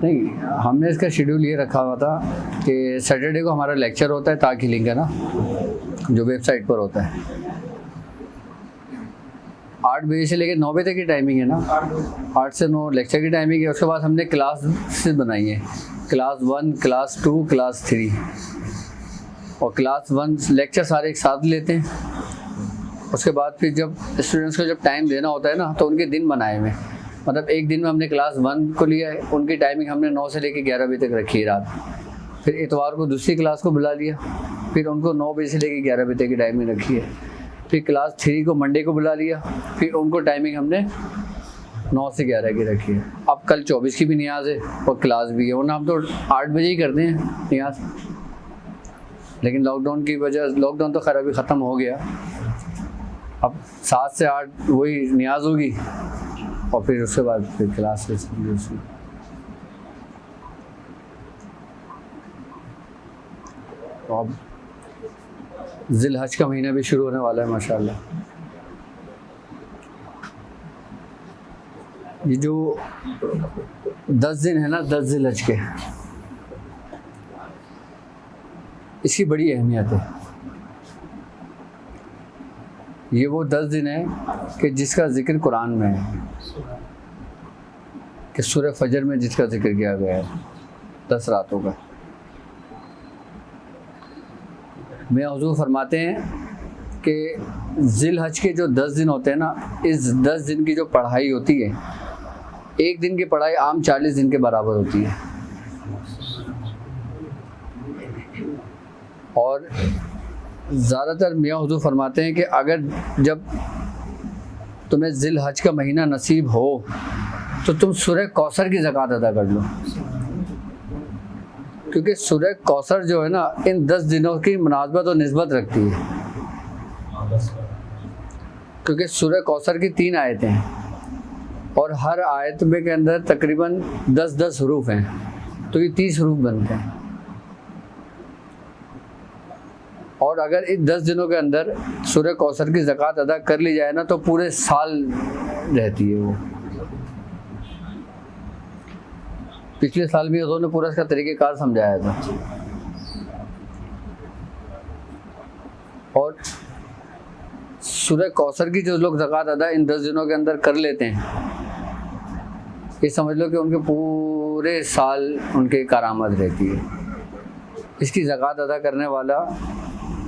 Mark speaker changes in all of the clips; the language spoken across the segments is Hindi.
Speaker 1: नहीं, हमने इसका शेड्यूल ये रखा हुआ था कि सैटरडे को हमारा लेक्चर होता है ताकि लिंक है ना, जो वेबसाइट पर होता है। 8 बजे से लेकर 9 बजे तक की टाइमिंग है ना, 8 से 9 लेक्चर की टाइमिंग है। उसके बाद हमने क्लासेस बनाई है, क्लास 1, क्लास 2, क्लास 3। और क्लास 1 लेक्चर सारे एक साथ लेते हैं। उसके बाद फिर जब स्टूडेंट्स को जब टाइम देना होता है ना, तो उनके दिन बनाए हुए, मतलब एक दिन में हमने क्लास 1 को लिया है, उनकी टाइमिंग हमने 9 से लेकर 11 बजे तक रखी है रात। फिर इतवार को दूसरी क्लास को बुला लिया, फिर उनको 9 बजे से लेकर 11 बजे तक की टाइमिंग रखी है। फिर क्लास 3 को मंडे को बुला लिया, फिर उनको टाइमिंग हमने 9 से 11 की रखी है। अब कल 24 की भी नियाज़ है और क्लास भी है, वरना हम तो 8 बजे ही करते हैं नियाज़। लेकिन लॉकडाउन की वजह, लॉकडाउन तो खैर अभी ख़त्म हो गया, अब 7 से 8 वही नियाज़ होगी और फिर उसके बाद फिर क्लासेस। तो अब ज़िलहज का महीना भी शुरू होने वाला है माशाल्लाह। ये जो 10 दिन है ना, 10 ज़िलहज के, इसकी बड़ी अहमियत है। ये वो 10 दिन है कि जिसका जिक्र कुरान में है, कि सूरह फजर में जिसका जिक्र किया गया है 10 रातों का। मैं हुज़ूर फरमाते हैं कि ज़िलहज के जो 10 दिन होते हैं ना, इस 10 दिन की जो पढ़ाई होती है, एक दिन की पढ़ाई आम 40 दिन के बराबर होती है। और ज़्यादातर मियाँ हुज़ूर फरमाते हैं कि अगर जब तुम्हें ज़िलहज का महीना नसीब हो तो तुम सूरह कौसर की ज़कात अदा कर लो, क्योंकि सूरह कौसर जो है ना, इन 10 दिनों की मुनासबत और निस्बत रखती है। क्योंकि सूरह कौसर की 3 आयतें हैं और हर आयत में के अंदर तकरीबन 10-10 हरूफ हैं, तो ये 30 हरूफ बनते हैं। और अगर इन 10 दिनों के अंदर सूरह कौसर की ज़कात अदा कर ली जाए ना, तो पूरे साल रहती है वो। पिछले साल भी उन्होंने पूरा इसका तरीक़ेकार समझाया था। और सूरह कौसर की जो लोग ज़कात अदा इन 10 दिनों के अंदर कर लेते हैं, ये समझ लो कि उनके पूरे साल उनके करामत रहती है। इसकी ज़कात अदा करने वाला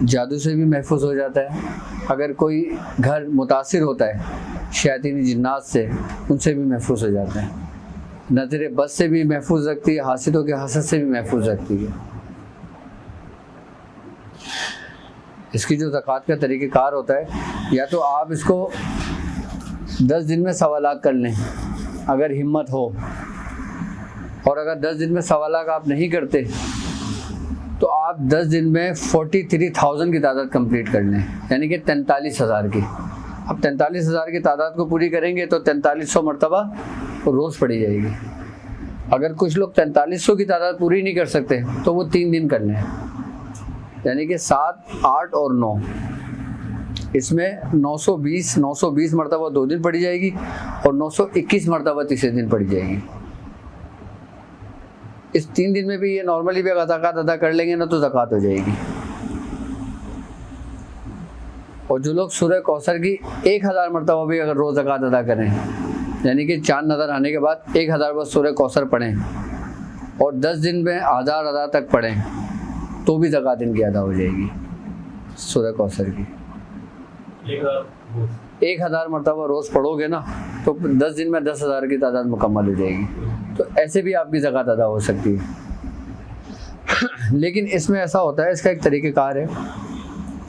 Speaker 1: जादू से भी महफूज हो जाता है। अगर कोई घर मुतासिर होता है शैतानी जिन्नात से, उनसे भी महफूज हो जाता है। नज़र बद से भी महफूज रखती है, हासिदों के हसद से भी महफूज रखती है। इसकी जो ज़कात का तरीक़ेकार होता है, या तो आप इसको 10 दिन में 1.25 लाख कर लें अगर हिम्मत हो, और अगर 10 दिन में 1.25 लाख आप नहीं करते तो आप 10 दिन में 43,000 की तादाद कंप्लीट कर लें, यानी कि 43,000 की। अब 43,000 की तादाद को पूरी करेंगे तो 4300 मरतबा रोज़ पड़ी जाएगी। अगर कुछ लोग 4300 की तादाद पूरी नहीं कर सकते तो वो 3 दिन कर लें, यानी कि 7, 8 और 9। इसमें 920 मरतबा 2 दिन पड़ी जाएगी और 921 मरतबा तीसरे दिन पड़ी जाएगी। इस 3 दिन में भी ये नॉर्मली भी अगर ज़कात अदा कर लेंगे ना, तो ज़कात हो जाएगी। और जो लोग सूरह कौसर की 1000 मरतबा भी अगर रोज़ ज़कात अदा करें, यानी कि चाँद नज़र आने के बाद 1000 बार सूरह कौसर पढ़ें और 10 दिन में 1000 तक पढ़ें, तो भी ज़कात इनकी अदा हो जाएगी सूरह कौसर की। 1000 मरतबा रोज़ पढ़ोगे ना, तो 10 दिन में 10,000 की तादाद मुकम्मल हो जाएगी। तो ऐसे भी आपकी ज़कात अदा हो सकती है। लेकिन इसमें ऐसा होता है, इसका एक तरीक़ेकार है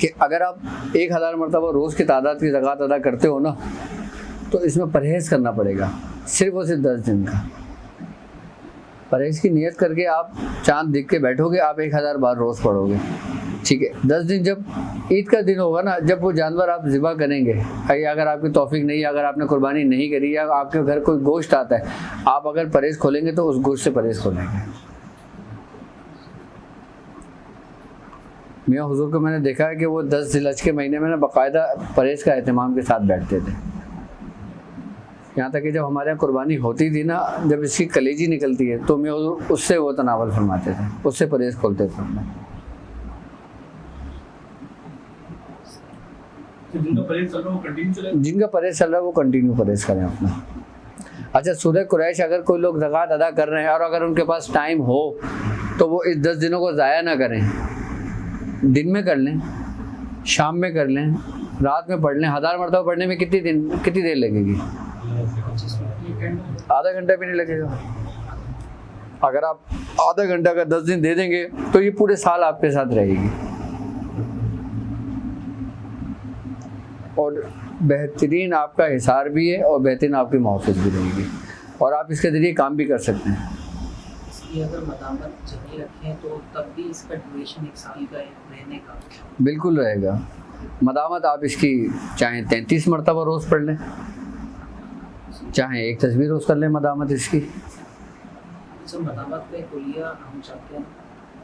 Speaker 1: कि अगर आप 1000 मरतबा रोज़ की तादाद की ज़कात अदा करते हो ना, तो इसमें परहेज़ करना पड़ेगा, सिर्फ़ और सिर्फ 10 दिन का। परहेज़ की नियत करके आप चाँद देख के बैठोगे, आप 1000 बार रोज़ पढ़ोगे, ठीक है। 10 दिन जब ईद का दिन होगा ना, जब वो जानवर आप ज़िबा करेंगे, अगर आपकी तौफीक नहीं, अगर आपने कुर्बानी नहीं करी या आपके घर कोई गोश्त आता है, आप अगर परहेज़ खोलेंगे तो उस गोश्त से परहेज़ खोलेंगे। मियाँ हुज़ूर को मैंने देखा है कि वो 10 ज़िलहज के महीने में ना बाकायदा परहेज़ का एहतमाम के साथ बैठते थे। यहाँ तक कि जब हमारे यहाँ कुर्बानी होती थी ना, जब इसकी कलेजी निकलती है तो मैं उससे वो तनावल फरमाते थे, उससे परहेज़ खोलते थे हमने।
Speaker 2: जिनका परहेज चल रहा है वो कंटिन्यू चले,
Speaker 1: जिनका परहेज चल रहा है वो कंटिन्यू परहेज करें अपना। अच्छा, सूरह कुरैश अगर कोई लोग ज़कात अदा कर रहे हैं और अगर उनके पास टाइम हो तो वो इस 10 दिनों को ज़ाया ना करें, दिन में कर लें, शाम में कर लें, रात में पढ़ लें। 1000 मरतबा पढ़ने में कितनी देर लगेगी? आधा घंटा भी नहीं लगेगा। अगर आप आधा घंटा का 10 दिन दे देंगे तो ये पूरे साल आपके साथ रहेगी और बेहतरीन आपका हिसार भी है और बेहतरीन आपकी मुहाफ़िज़ भी रहेगी और आप इसके ज़रिए काम भी कर सकते हैं।
Speaker 3: इसकी अगर मदामत जमी रखें तो तब भी इसका ड्यूरेशन 1 साल का है रहने का?
Speaker 1: बिल्कुल रहेगा। मदामत आप इसकी चाहे 33 मरतबा रोज़ पढ़ लें, चाहे 1 तस्बीह रोज़ कर लें मदामत इसकी।
Speaker 3: अच्छा, मदामत का कुलिया हम चाहते हैं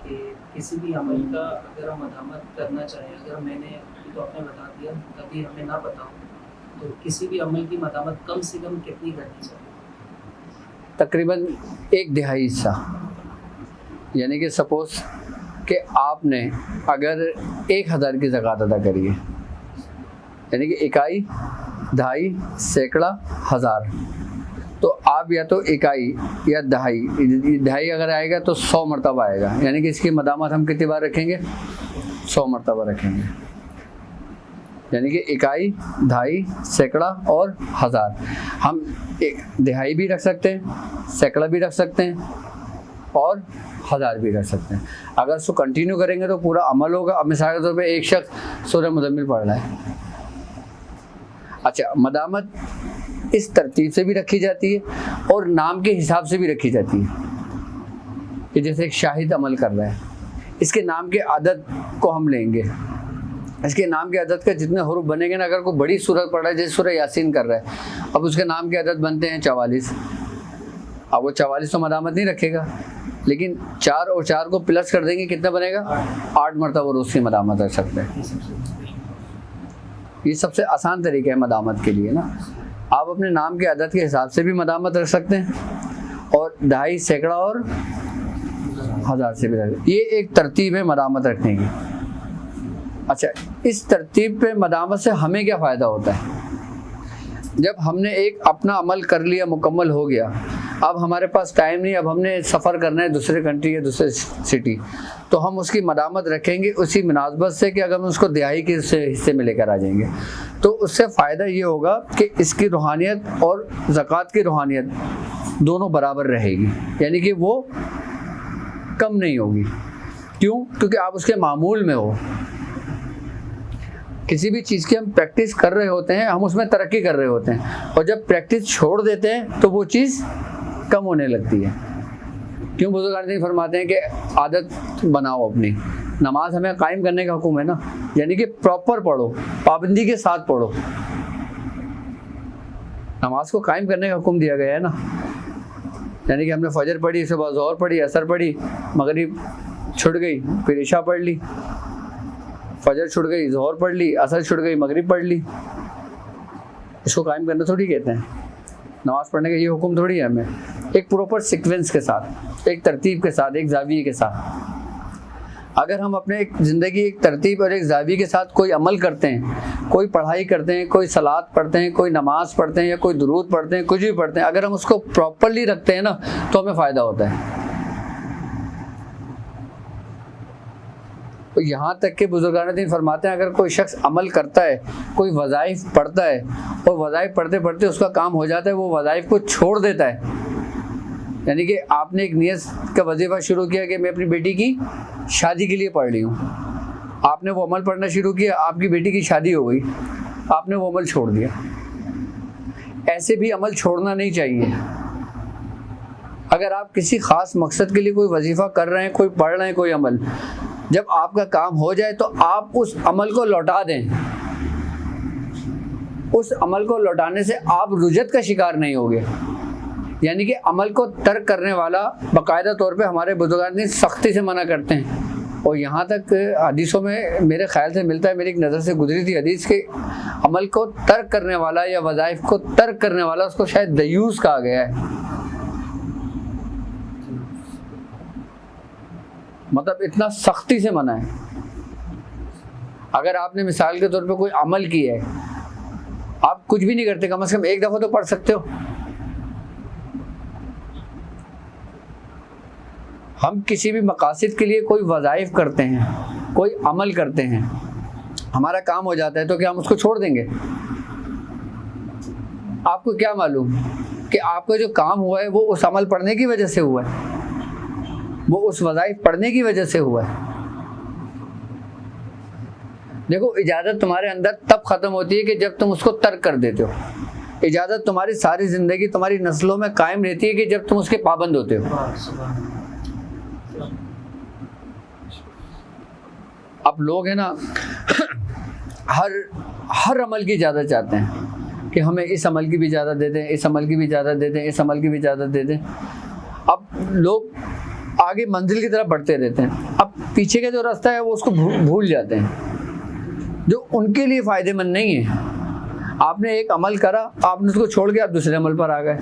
Speaker 3: कि किसी भी अमल का अगर हम मदामत करना चाहें, अगर मैंने तो आपने बता दिया, कभी हमें ना बताओ तो किसी भी अमल की मदामत कम से कम कितनी करनी चाहिए?
Speaker 1: तकरीबन 1/2 हिस्सा, यानी कि सपोज़ कि आपने अगर 1000 की ज़कात अदा करी है, यानी कि इकाई, दहाई, सैकड़ा, हज़ार, तो आप या तो इकाई या दहाई अगर आएगा तो 100 मरतबा आएगा, यानी कि इसकी मदामत हम कितनी बार रखेंगे? 100 मरतबा रखेंगे, यानी कि इकाई, दहाई, सैकड़ा और हज़ार। हम दहाई भी रख सकते हैं, सैकड़ा भी रख सकते हैं और हज़ार भी रख सकते हैं। अगर उसको कंटिन्यू करेंगे तो पूरा अमल होगा। अब मिसाल के तौर पे एक शख्स सूरह मुज़म्मिल पढ़ रहा है, अच्छा, मदामत इस तरतीब से भी रखी जाती है और नाम के हिसाब से भी रखी जाती है कि जैसे एक शाहिद अमल कर रहा है, इसके नाम के आदत को हम लेंगे, इसके नाम के अदद का जितने हुरूफ बनेंगे ना, अगर कोई बड़ी सूरत पढ़ रहा है जैसे सूरह यासीन कर रहा है, अब उसके नाम के अदद बनते हैं 44, अब वो 44 तो मदामत नहीं रखेगा, लेकिन 4 और 4 को प्लस कर देंगे, कितना बनेगा? 8 मरतबा रोज़ की मदामत रख सकते हैं। ये सबसे आसान तरीका है मदामत के लिए ना। आप अपने नाम के अदद के हिसाब से भी मदामत रख सकते हैं और दहाई, सैकड़ा और हज़ार से भी रख। ये एक तरतीब है मदामत रखने की। अच्छा, इस तरतीब पे मदामत से हमें क्या फ़ायदा होता है? जब हमने एक अपना अमल कर लिया, मुकम्मल हो गया, अब हमारे पास टाइम नहीं, अब हमने सफ़र करना है दूसरे कंट्री या दूसरे सिटी, तो हम उसकी मदामत रखेंगे उसी मुनासबत से कि अगर हम उसको दिहाई के हिस्से में लेकर आ जाएंगे तो उससे फ़ायदा ये होगा कि इसकी रूहानियत और ज़कात की रूहानियत दोनों बराबर रहेगी, यानी कि वो कम नहीं होगी। क्यों? क्योंकि आप उसके मामूल में हो। किसी भी चीज़ की हम प्रैक्टिस कर रहे होते हैं, हम उसमें तरक्की कर रहे होते हैं, और जब प्रैक्टिस छोड़ देते हैं तो वो चीज़ कम होने लगती है। क्यों? बुजुर्ग फरमाते हैं कि आदत बनाओ अपनी। नमाज हमें कायम करने का हुक्म है ना, यानी कि प्रॉपर पढ़ो, पाबंदी के साथ पढ़ो। नमाज को कायम करने का हुक्म दिया गया है ना, यानी कि हमने फजर पढ़ी, सुबह ज़ोहर पढ़ी, असर पढ़ी, मगरिब छुट गई, फिर इशा पढ़ ली, फजर छुट गई, ज़ोहर पढ़ ली, असर छुट गई, मगरिब पढ़ ली। इसको कायम करना थोड़ी कहते हैं। नमाज़ पढ़ने का ये हुक्म थोड़ी है हमें। एक प्रॉपर सीक्वेंस के साथ, एक तरतीब के साथ, एक जाविये के साथ। अगर हम अपने एक ज़िंदगी एक तरतीब और एक जाविये के साथ कोई अमल करते हैं, कोई पढ़ाई करते हैं, कोई सलात पढ़ते हैं, कोई नमाज़ पढ़ते हैं या कोई दुरूद पढ़ते हैं, कुछ भी पढ़ते हैं, अगर हम उसको प्रॉपरली रखते हैं ना तो हमें फ़ायदा होता है। तो यहाँ तक के बुजुर्गान दीन फरमाते हैं, अगर कोई शख्स अमल करता है, कोई वज़ाइफ पढ़ता है और वज़ाइफ पढ़ते पढ़ते उसका काम हो जाता है, वो वज़ाइफ को छोड़ देता है, यानी कि आपने एक नियत का वजीफ़ा शुरू किया कि मैं अपनी बेटी की शादी के लिए पढ़ रही हूँ, आपने वो अमल पढ़ना शुरू किया, आपकी बेटी की शादी हो गई, आपने वो अमल छोड़ दिया। ऐसे भी अमल छोड़ना नहीं चाहिए। अगर आप किसी ख़ास मकसद के लिए कोई वजीफ़ा कर रहे हैं, कोई पढ़ रहे हैं, कोई अमल, जब आपका काम हो जाए तो आप उस अमल को लौटा दें। उस अमल को लौटाने से आप रुजत का शिकार नहीं होगे, यानी कि अमल को तर्क करने वाला बाकायदा तौर पे हमारे बुजुर्गान सख्ती से मना करते हैं और यहाँ तक हदीसों में मेरे ख्याल से मिलता है, मेरी एक नज़र से गुजरी थी हदीस के, अमल को तर्क करने वाला या वज़ाइफ को तर्क करने वाला उसको शायद दयूस कहा गया है। मतलब इतना सख्ती से मना है। अगर आपने मिसाल के तौर पे कोई अमल किया है, आप कुछ भी नहीं करते, कम से कम एक दफ़ा तो पढ़ सकते हो। हम किसी भी मकासद के लिए कोई वज़ाइफ करते हैं, कोई अमल करते हैं, हमारा काम हो जाता है तो क्या हम उसको छोड़ देंगे? आपको क्या मालूम कि आपका जो काम हुआ है वो उस अमल पढ़ने की वजह से हुआ है, वो उस वज़ाइफ पढ़ने की वजह से हुआ है। देखो, इजाज़त तुम्हारे अंदर तब ख़त्म होती है कि जब तुम उसको तर्क कर देते हो। इजाज़त तुम्हारी सारी ज़िंदगी तुम्हारी नस्लों में कायम रहती है कि जब तुम उसके पाबंद होते हो। अब लोग हैं ना हर अमल की इजाज़त चाहते हैं कि हमें इस अमल की भी इजाज़त दे दें, इस अमल की भी इजाज़त दे दें, इस अमल की भी इजाज़त दे दें। अब लोग आगे मंजिल की तरफ बढ़ते रहते हैं, अब पीछे का जो रास्ता है वो उसको भूल जाते हैं, जो उनके लिए फ़ायदेमंद नहीं है। आपने एक अमल करा, आपने उसको छोड़ के आप दूसरे अमल पर आ गए,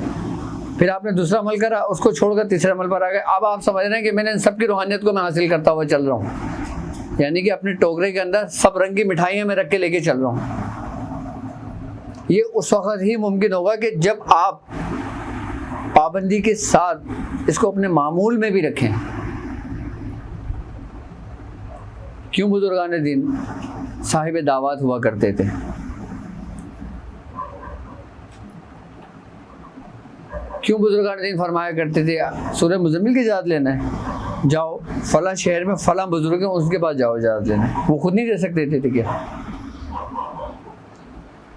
Speaker 1: फिर आपने दूसरा अमल करा, उसको छोड़कर तीसरे अमल पर आ गए। अब आप समझ रहे हैं कि मैंने इन सब की रूहानियत को मैं हासिल करता हुआ चल रहा हूँ, यानी कि अपने टोकरे के अंदर सब रंग की मिठाइयाँ मैं रख के लेके चल रहा हूँ। ये उस वक्त ही मुमकिन होगा कि जब आप पाबंदी के साथ इसको अपने मामूल में भी रखें। क्यों बुजुर्गान दीन साहिब दावत हुआ करते थे? क्यों बुजुर्गान दीन फरमाया करते थे सूरह मुज़म्मिल की इजाज़त लेना है, जाओ फला शहर में फला बुजुर्ग है उसके पास जाओ इजाज़त लेना है। वो खुद नहीं दे सकते थे क्या?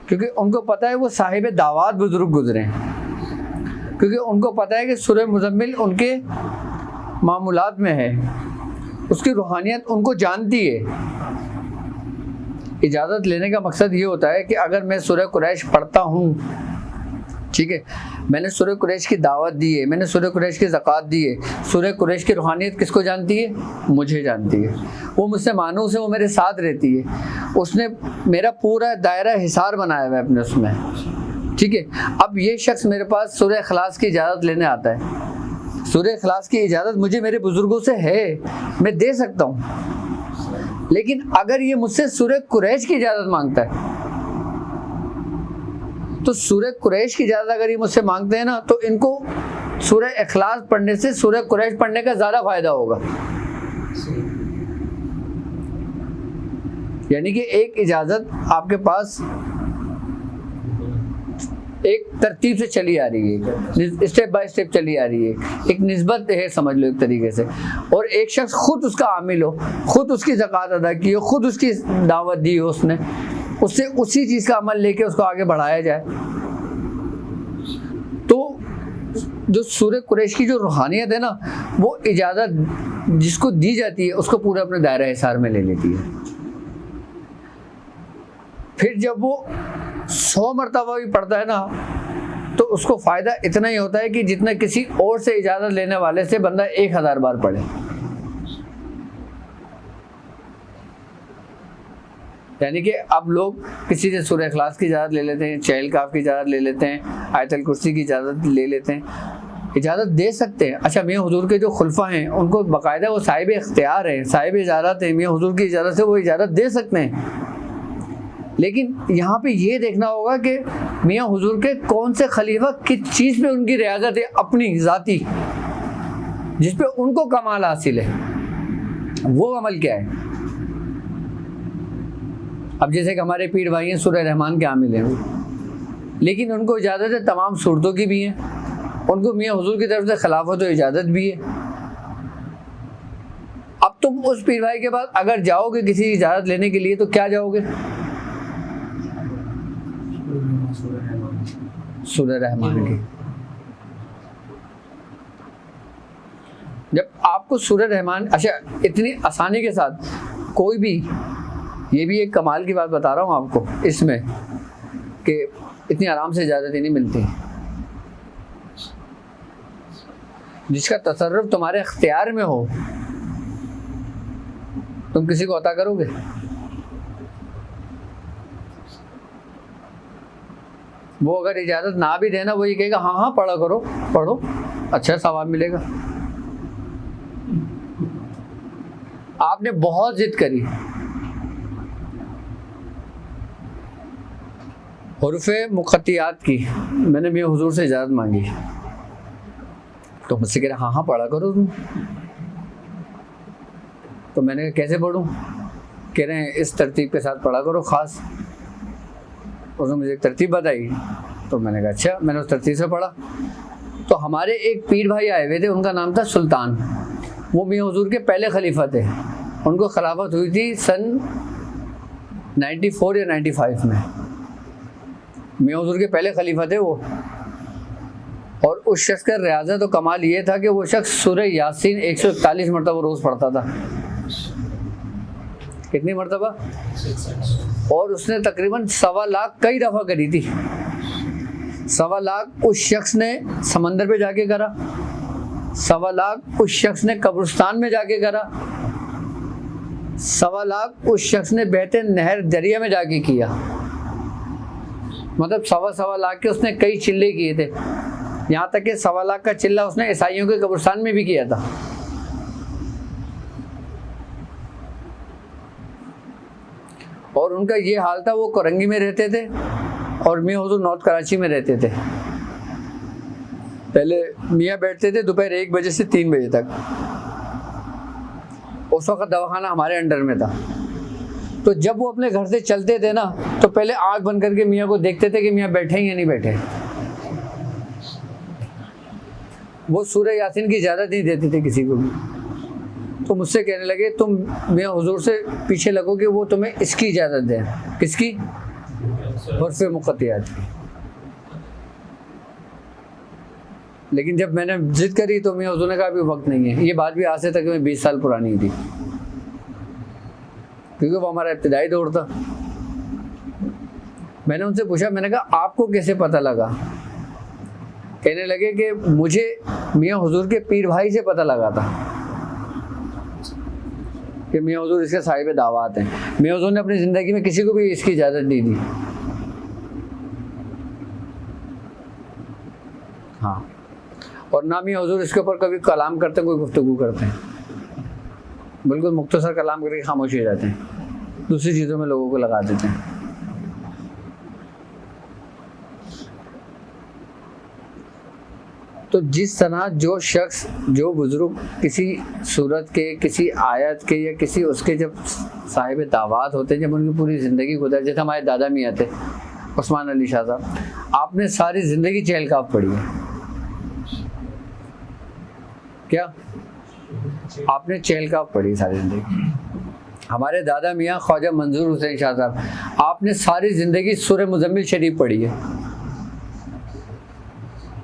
Speaker 1: क्योंकि उनको पता है वो साहिब दावत बुजुर्ग गुजरे हैं, क्योंकि उनको पता है कि सूरह मुज़म्मिल उनके मामूलात में है, उसकी रूहानियत उनको जानती है। इजाज़त लेने का मकसद ये होता है कि अगर मैं सूरह कुरैश पढ़ता हूँ, ठीक है, मैंने सूरह कुरैश की दावत दी है, मैंने सूरह कुरैश की ज़कात दी है, सूरह कुरैश की रूहानियत किसको जानती है? मुझे जानती है। वो मुझसे मानूस है, वो मेरे साथ रहती है, उसने मेरा पूरा दायरा हिसार बनाया हुआ है अपने उसमें, ठीक है। अब ये शख्स मेरे पास सूरह इखलास की इजाज़त लेने आता है, सूरह इखलास की इजाज़त मुझे मेरे बुज़ुर्गों से है, मैं दे सकता हूँ, लेकिन अगर ये मुझसे सूरह कुरैश की इजाज़त मांगता है तो सूरह कुरैश की इजाज़त अगर ये मुझसे मांगते हैं ना, तो इनको सूरह इखलास पढ़ने से सूरह कुरैश पढ़ने का ज़्यादा फ़ायदा होगा। यानी कि एक इजाज़त आपके पास एक तरतीब से चली आ रही है, स्टेप बाय स्टेप चली आ रही है, एक निस्बत है समझ लो एक तरीके से। और एक शख्स खुद उसका आमिल हो, खुद उसकी ज़कात अदा की हो, खुद उसकी दावत दी हो उसने, उससे उसी चीज़ का अमल लेके उसको आगे बढ़ाया जाए, तो जो सूरह कुरैश की जो रूहानियत है ना, वो इजाज़त जिसको दी जाती है उसको पूरा अपने दायरा हिसार में ले लेती है। फिर जब वो 100 मरतबा भी पढ़ता है ना, तो उसको फ़ायदा इतना ही होता है कि जितना किसी और से इजाज़त लेने वाले से बंदा 1000 बार पढ़े। यानी कि अब लोग किसी से सूरह इखलास की इजाज़त ले लेते हैं, चहल काफ की इजाज़त ले लेते हैं, आयतल कुर्सी की इजाज़त ले लेते हैं, इजाज़त दे सकते हैं। अच्छा, मियाँ हुजूर के जो खुलफा हैं उनको बाकायदा वो साहिब इख्तियार हैं, साहिब इजाज़त हैं, मियाँ हुजूर की इजाज़त से वो इजाज़त दे सकते हैं। लेकिन यहाँ पे ये देखना होगा कि मियाँ हुजूर के कौन से खलीफा किस चीज़ पे उनकी रियाजत है अपनी ज़ाती, जिस पे उनको कमाल हासिल है, वो अमल क्या है। अब जैसे कि हमारे पीर भाई हैं सूरह रहमान के आमिल हैं, लेकिन उनको इजाज़त है तमाम सूरतों की भी है, उनको मियाँ हुजूर की तरफ से खिलाफत और इजाज़त भी है। अब तुम उस पीर भाई के पास अगर जाओगे किसी इजाज़त लेने के लिए तो क्या जाओगे? सूरह रहमान की। जब आपको सूरह रहमान, अच्छा इतनी आसानी के साथ कोई भी, ये भी एक कमाल की बात बता रहा हूँ आपको इसमें कि इतनी आराम से इजाज़त ही नहीं मिलती। जिसका तसर्रुफ तुम्हारे इख्तियार में हो तुम किसी को अता करोगे? वो अगर इजाज़त ना भी देना, वो ये कहेगा हाँ हाँ पढ़ा करो, पढ़ो, अच्छा सवाब मिलेगा। आपने बहुत जिद करी, हुरूफ़े मुक़त्तियात की, मैंने मियां हुजूर से इजाज़त मांगी, तो मुझसे कह रहे हाँ हाँ पढ़ा करो तुम। तो मैंने कहा कैसे पढ़ूं? कह रहे हैं इस तरतीब के साथ पढ़ा करो ख़ास। उसने मुझे एक तरतीब बताई, तो मैंने कहा अच्छा, मैंने उस तरतीब से पढ़ा। तो हमारे एक पीर भाई आए हुए थे, उनका नाम था सुल्तान, वो मियां हुजूर के पहले खलीफा थे। उनको खिलाफत हुई थी सन 94 या 95 में, मियां हुजूर के पहले खलीफा थे वो। और उस शख्स का रियाज़त तो कमाल ये था कि वो शख्स सूरह यासीन 141 मरतबा रोज़ पढ़ता था। कितनी मरतबा? और उसने तकरीबन 1.25 लाख कई दफ़ा करी थी। 1.25 लाख उस शख्स ने समंदर पे जाके करा, 1.25 लाख उस शख्स ने कब्रिस्तान में जाके करा, 1.25 लाख उस शख्स ने बहते नहर दरिया में जाके किया। मतलब 1.25 लाख के उसने कई चिल्ले किए थे। यहाँ तक कि 1.25 लाख का चिल्ला उसने ईसाइयों के कब्रिस्तान में भी किया था। और उनका ये हाल था, वो कोरंगी में रहते थे और मियां हुजूर नॉर्थ कराची में रहते थे। पहले मियां बैठते थे दोपहर 1 बजे से 3 बजे तक। उस वक्त दवाखाना हमारे अंडर में था। तो जब वो अपने घर से चलते थे ना, तो पहले आँख बंद करके मियां को देखते थे कि मियां बैठे हैं या नहीं बैठे। वो सूरह यासीन की इजाज़त नहीं देते थे किसी को भी। तो मुझसे कहने लगे तुम मियां हुजूर से पीछे लगोगे, वो तुम्हें इसकी इजाज़त दें। किसकी? हुरूफ़े मुक़त्तियात की। लेकिन जब मैंने जिद करी तो मियां हुजूर ने कहा अभी वक्त नहीं है। ये बात भी आज से तकरीबन 20 साल पुरानी थी, क्योंकि वो हमारा इब्तिदाई दौर था। मैंने उनसे पूछा, मैंने कहा आपको कैसे पता लगा? कहने लगे कि मुझे मियां हुजूर के पीर भाई से पता लगा था कि मियां हुजूर इसके साहिब दावत हैं। मियां हुजूर ने अपनी ज़िंदगी में किसी को भी इसकी इजाज़त नहीं दी। हाँ, और ना मियां हुजूर इसके ऊपर कभी कलाम करते हैं, कोई गुफ्तगू करते हैं। बिल्कुल मुख्तसर कलाम करके खामोश हो जाते हैं, दूसरी चीज़ों में लोगों को लगा देते हैं। तो जिस तरह जो शख्स, जो बुजुर्ग किसी सूरत के, किसी आयत के या किसी उसके जब साहिब दावत होते हैं, जब उनकी पूरी ज़िंदगी गुजर, जैसे हमारे दादा मियाँ थे उस्मान अली शाह साहब, आपने सारी ज़िंदगी चहलकाफ पढ़ी है। क्या आपने चहलकाफ पढ़ी सारी ज़िंदगी? हमारे दादा मियाँ ख्वाजा मंजूर हुसैन शाह साहब, आपने सारी ज़िंदगी सूरह मुज़म्मिल शरीफ पढ़ी है।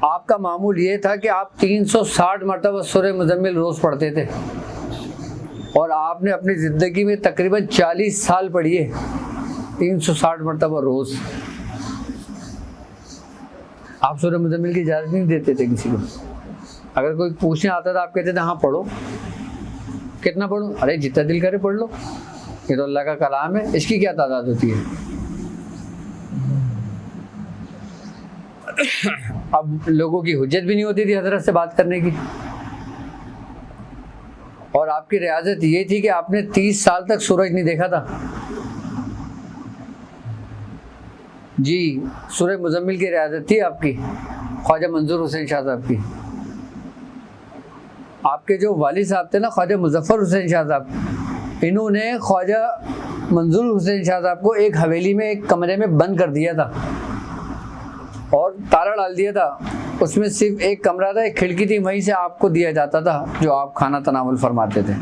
Speaker 1: आपका मामूल ये था कि आप 360 मरतबा सूरह मुज़म्मिल रोज़ पढ़ते थे, और आपने अपनी ज़िंदगी में तकरीबन 40 साल पढ़ी है 360 मरतबा रोज़। आप सूरह मुज़म्मिल की इजाज़त नहीं देते थे किसी को। अगर कोई पूछने आता था आप कहते थे हाँ पढ़ो। कितना पढ़ूं? अरे जितना दिल करे पढ़ लो, ये तो अल्लाह का कलाम है, इसकी क्या तादाद होती है। अब लोगों की हुज्जत भी नहीं होती थी हज़रत से बात करने की, और आपकी रियाजत ये थी कि आपने 30 साल तक सूरज नहीं देखा था। जी, सूरह मुज़म्मिल की रियाजत थी आपकी, ख्वाजा मंजूर हुसैन शाह साहब की। आपके जो वालिद साहब थे ना, ख्वाजा मुज़फ़्फ़र हुसैन शाह साहब, इन्होंने ख्वाजा मंजूर हुसैन शाह साहब को एक हवेली में, एक कमरे में बंद कर दिया था और ताला डाल दिया था। उसमें सिर्फ एक कमरा था, एक खिड़की थी, वहीं से आपको दिया जाता था जो आप खाना तनावुल फरमाते थे।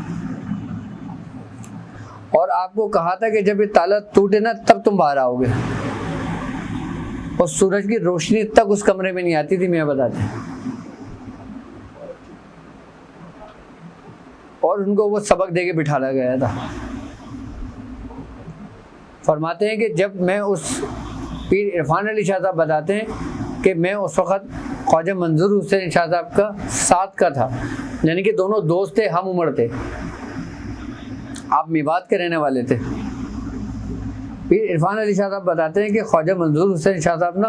Speaker 1: और आपको कहा था कि जब ये ताला टूटे ना तब तुम बाहर आओगे, और सूरज की रोशनी तक उस कमरे में नहीं आती थी, मैं बताते हैं। और उनको वो सबक दे के बिठाया गया था। फरमाते हैं कि जब मैं उस पीर इरफान अली शाह साहब बताते हैं कि मैं उस वक़्त ख्वाजा मंजूर हुसैन शाह साहब का साथ का था, यानी कि दोनों दोस्त थे, हम उम्र थे। आप मेवात के रहने वाले थे। फिर इरफान अली शाह साहब बताते हैं कि ख्वाजा मंजूर हुसैन शाह साहब ना,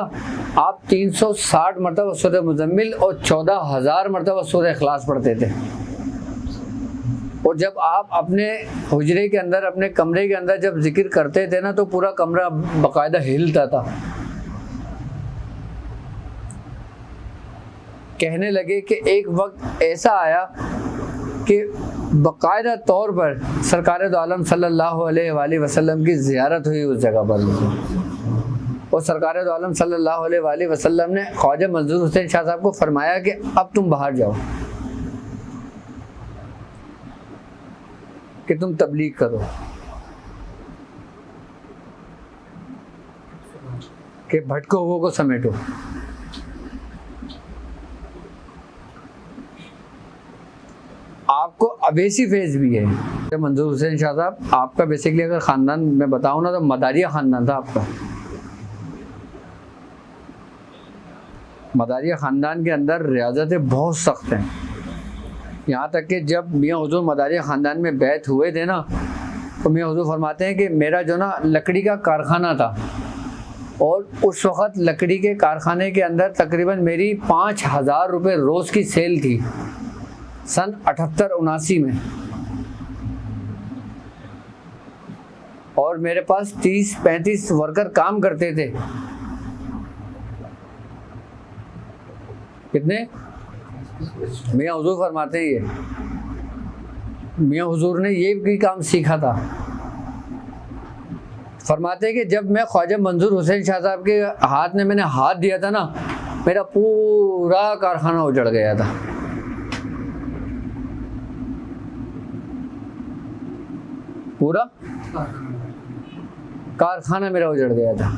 Speaker 1: आप 360 मरतबा सूरह मुज़म्मिल और 14,000 मरतबा सूरह इखलास पढ़ते थे। और जब आप अपने हुजरे के अंदर, अपने कमरे के अंदर जब जिक्र करते थे ना, तो पूरा कमरा बाकायदा हिलता था। कहने लगे कि एक वक्त ऐसा आया कि बाकायदा तौर पर सरकार दो आलम सल्लल्लाहु अलैहि वसल्लम की ज़ियारत हुई उस जगह पर, और सरकार दो आलम सल्लल्लाहु अलैहि वसल्लम ने ख्वाजा मंजूर हुसैन शाह साहब को फरमाया कि अब तुम बाहर जाओ, कि तुम तबलीग करो, कि भटको हुओं को समेटो। आपको अवेसी फेज भी है। मंजूर हुसैन शाह साहब, आपका बेसिकली अगर ख़ानदान में बताऊँ ना, तो मदारिया ख़ानदान था आपका। मदारिया ख़ानदान के अंदर रियाज़तें बहुत सख्त हैं। यहाँ तक कि जब मियाँ हुजूर मदारिया ख़ानदान में बैत हुए थे ना, तो मियाँ हुजूर फरमाते हैं कि मेरा जो ना लकड़ी का कारखाना था, और उस वक़्त लकड़ी के कारखाने के अंदर तकरीबन मेरी 5,000 रुपये रोज़ की सेल थी, सन 78-79 में। और मेरे पास 30-35 वर्कर काम करते थे। कितने? मियाँ हुजूर फरमाते हैं, ये मियाँ हुजूर ने ये भी काम सीखा था। फरमाते हैं कि जब मैं ख्वाजा मंजूर हुसैन शाह साहब के हाथ में मैंने हाथ दिया था ना, मेरा पूरा कारखाना उजड़ गया था। पूरा कारखाना मेरा उजड़ गया था।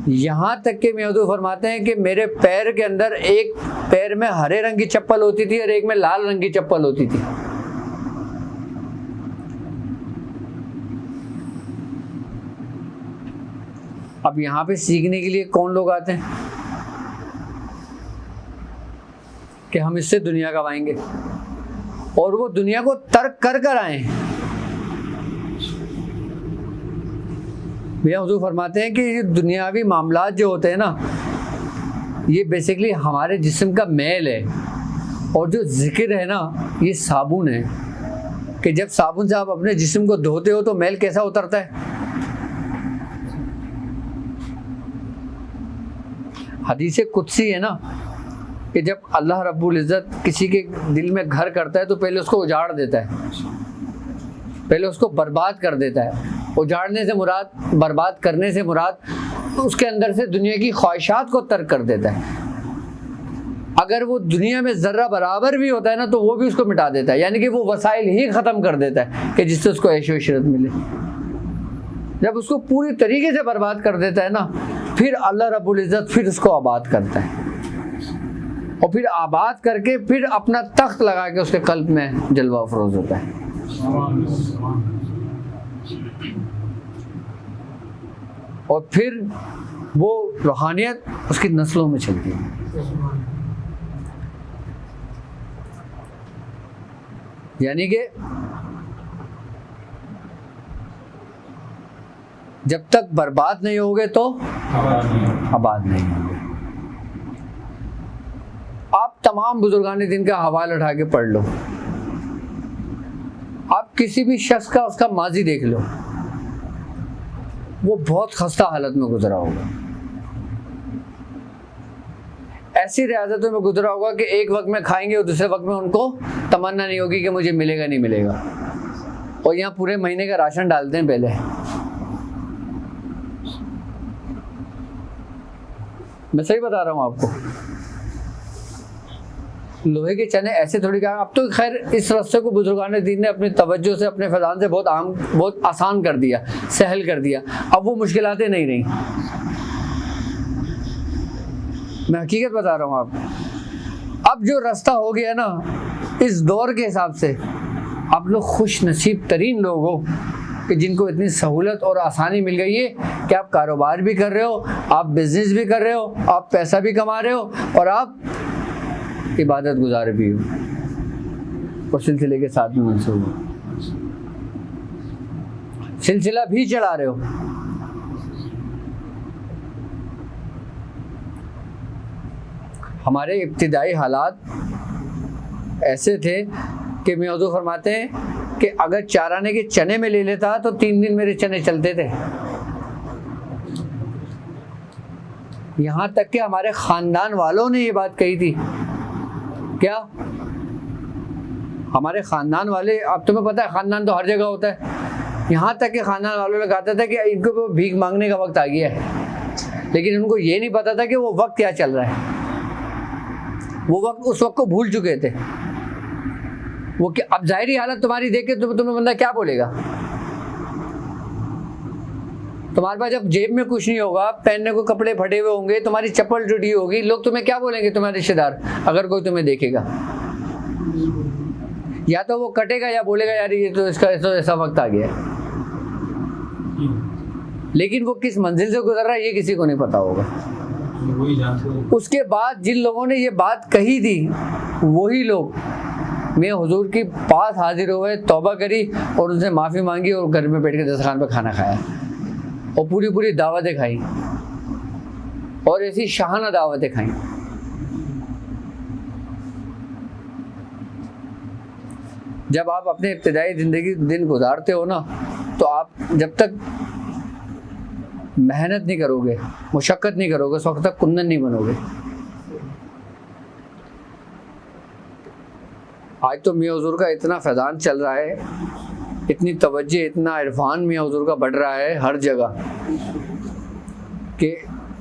Speaker 1: यहाँ तक कि मियाँ हुजूर फरमाते हैं कि मेरे पैर के अंदर, एक पैर में हरे रंग की चप्पल होती थी और एक में लाल रंग की चप्पल होती थी। अब यहाँ पे सीखने के लिए कौन लोग आते हैं कि हम इससे दुनिया गंवाएंगे, और वो दुनिया को तर्क कर कर आए। मियाँ हुजूर फरमाते हैं कि ये दुनियावी मामलात जो होते हैं ना, ये बेसिकली हमारे जिस्म का मैल है, और जो जिक्र है ना, ये साबुन है, कि जब साबुन से आप अपने जिस्म को धोते हो तो मैल कैसा उतरता है। हदीस कुदसी है ना, कि जब अल्लाह रब्बुल इज़्ज़त किसी के दिल में घर करता है तो पहले उसको उजाड़ देता है, पहले उसको बर्बाद कर देता है। उजाड़ने से मुराद, बर्बाद करने से मुराद, उसके अंदर से दुनिया की ख्वाहिशात को तर्क कर देता है। अगर वो दुनिया में ज़र्रा बराबर भी होता है ना, तो वो भी उसको मिटा देता है, यानी कि वो वसाइल ही ख़त्म कर देता है कि जिससे उसको ऐशो इशरत मिले। जब उसको पूरी तरीके से बर्बाद कर देता है ना, फिर अल्लाह रब्बुल इज़्ज़त फिर उसको आबाद करता है, और फिर आबाद करके फिर अपना तख्त लगा के उसके कल्ब में जलवा अफरोज होता है। और फिर वो रूहानियत उसकी नस्लों में चलती है। यानी कि जब तक बर्बाद नहीं होगे तो आबाद नहीं होंगे। आप तमाम बुजुर्गान दिन का हवाला उठा के पढ़ लो, आप किसी भी शख्स का उसका माजी देख लो, वो बहुत खस्ता हालत में गुजरा होगा, ऐसी रियाजतों में गुजरा होगा कि एक वक्त में खाएंगे और दूसरे वक्त में उनको तमन्ना नहीं होगी कि मुझे मिलेगा नहीं मिलेगा, और यहाँ पूरे महीने का राशन डालते हैं पहले। मैं सही बता रहा हूँ आपको, लोहे के चने ऐसे थोड़ी कहा। अब तो खैर इस रास्ते को बुजुर्गान दीन ने अपनी तवज्जो से, अपने फैज़ान से बहुत आसान कर दिया, सहल कर दिया। अब वो मुश्किलातें नहीं रही। मैं हकीकत बता रहा हूँ आपको, अब जो रास्ता हो गया ना इस दौर के हिसाब से, आप लोग खुश नसीब तरीन लोग हो कि जिनको इतनी सहूलत और आसानी मिल गई है कि आप कारोबार भी कर रहे हो, आप बिजनेस भी कर रहे हो, आप पैसा भी कमा रहे हो, और आप इबादत गुजार भी हो, और सिलसिले के साथ में मंसूब हो। सिलसिला भी चला रहे हो। हमारे इब्तिदाई हालात ऐसे थे कि मैं हुजूर फरमाते हैं कि अगर 4 आने के चने में ले लेता तो 3 दिन मेरे चने चलते थे। यहाँ तक कि हमारे ख़ानदान वालों ने ये बात कही थी। क्या? हमारे ख़ानदान वाले, अब तुम्हें पता है ख़ानदान तो हर जगह होता है, यहाँ तक कि ख़ानदान वालों ने कहा था कि इनको भीख मांगने का वक्त आ गया है, लेकिन उनको ये नहीं पता था कि वो वक्त क्या चल रहा है। वो वक्त, उस वक्त को भूल चुके थे वो। कि अब ज़ाहिरी हालत तुम्हारी देख के तुम्हें बंदा क्या बोलेगा? तुम्हारे पास जब जेब में कुछ नहीं होगा, पहनने को कपड़े फटे हुए होंगे, तुम्हारी चप्पल टूटी होगी, लोग तुम्हें क्या बोलेंगे? तुम्हारे रिश्तेदार अगर कोई तुम्हें देखेगा, या तो वो कटेगा या बोलेगा यार ये तो इसका ऐसा वक्त आ गया है। लेकिन वो किस मंजिल से गुजर रहा है ये किसी को नहीं पता होगा। उसके बाद जिन लोगों ने ये बात कही थी वही लोग मैं हुजूर के पास हाजिर हुए, तौबा करी और उनसे माफ़ी मांगी और घर में बैठ के दस्तरखान पे खाना खाया और पूरी दावतें खाई और ऐसी शाहाना दावतें खाई। जब आप अपने इब्तिदाई ज़िंदगी दिन गुजारते हो ना, तो आप जब तक मेहनत नहीं करोगे, मुशक्क़त नहीं करोगे, उस वक्त तक कुंदन नहीं बनोगे। आज तो मियाँ हुजूर का इतना फैज़ान चल रहा है, इतनी तवज्जो, इतना इरफान मियाँ हुजूर का बढ़ रहा है हर जगह, कि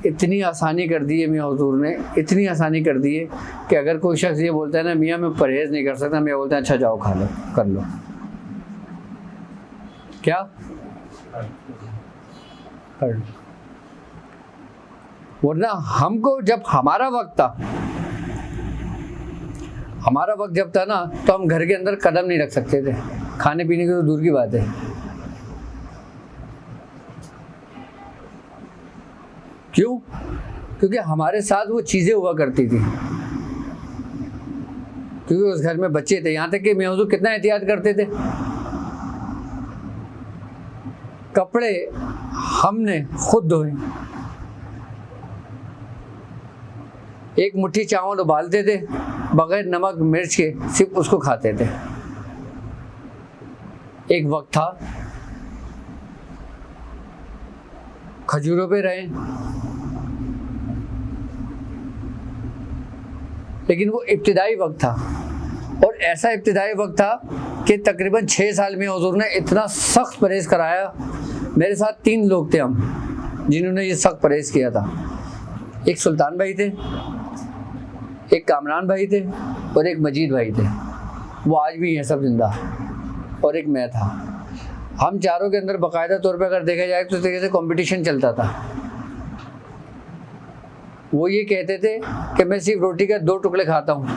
Speaker 1: इतनी आसानी कर दी है मियाँ हुजूर ने, इतनी आसानी कर दी है कि अगर कोई शख्स ये बोलता है ना मियाँ मैं परहेज़ नहीं कर सकता, मियाँ बोलते हैं अच्छा जाओ खा लो, कर लो। क्या कर लो। वरना हमको जब हमारा वक्त जब था ना, तो हम घर के अंदर कदम नहीं रख सकते थे, खाने पीने की तो दूर की बात है। क्यों? क्योंकि हमारे साथ वो चीज़ें हुआ करती थी, क्योंकि उस घर में बच्चे थे। यहाँ तक कि मियाँ हुजूर कितना एहतियात करते थे। कपड़े हमने खुद धोए, एक मुट्ठी चावल उबालते थे बगैर नमक मिर्च के, सिर्फ उसको खाते थे। एक वक्त था खजूरों पे रहे, लेकिन वो इब्तिदाई वक्त था, और ऐसा इब्तिदाई वक्त था कि तकरीबन 6 साल में हुजूर ने इतना सख्त परहेज़ कराया। मेरे साथ 3 लोग थे हम जिन्होंने ये सख्त परहेज़ किया था। एक सुल्तान भाई थे, एक कामरान भाई थे और एक मजीद भाई थे, वो आज भी हैं सब जिंदा, और एक मैं था। हम चारों के अंदर बाकायदा तौर पे अगर देखा जाए तो इस तरीके से कंपटीशन चलता था। वो ये कहते थे कि मैं सिर्फ रोटी का 2 टुकड़े खाता हूँ,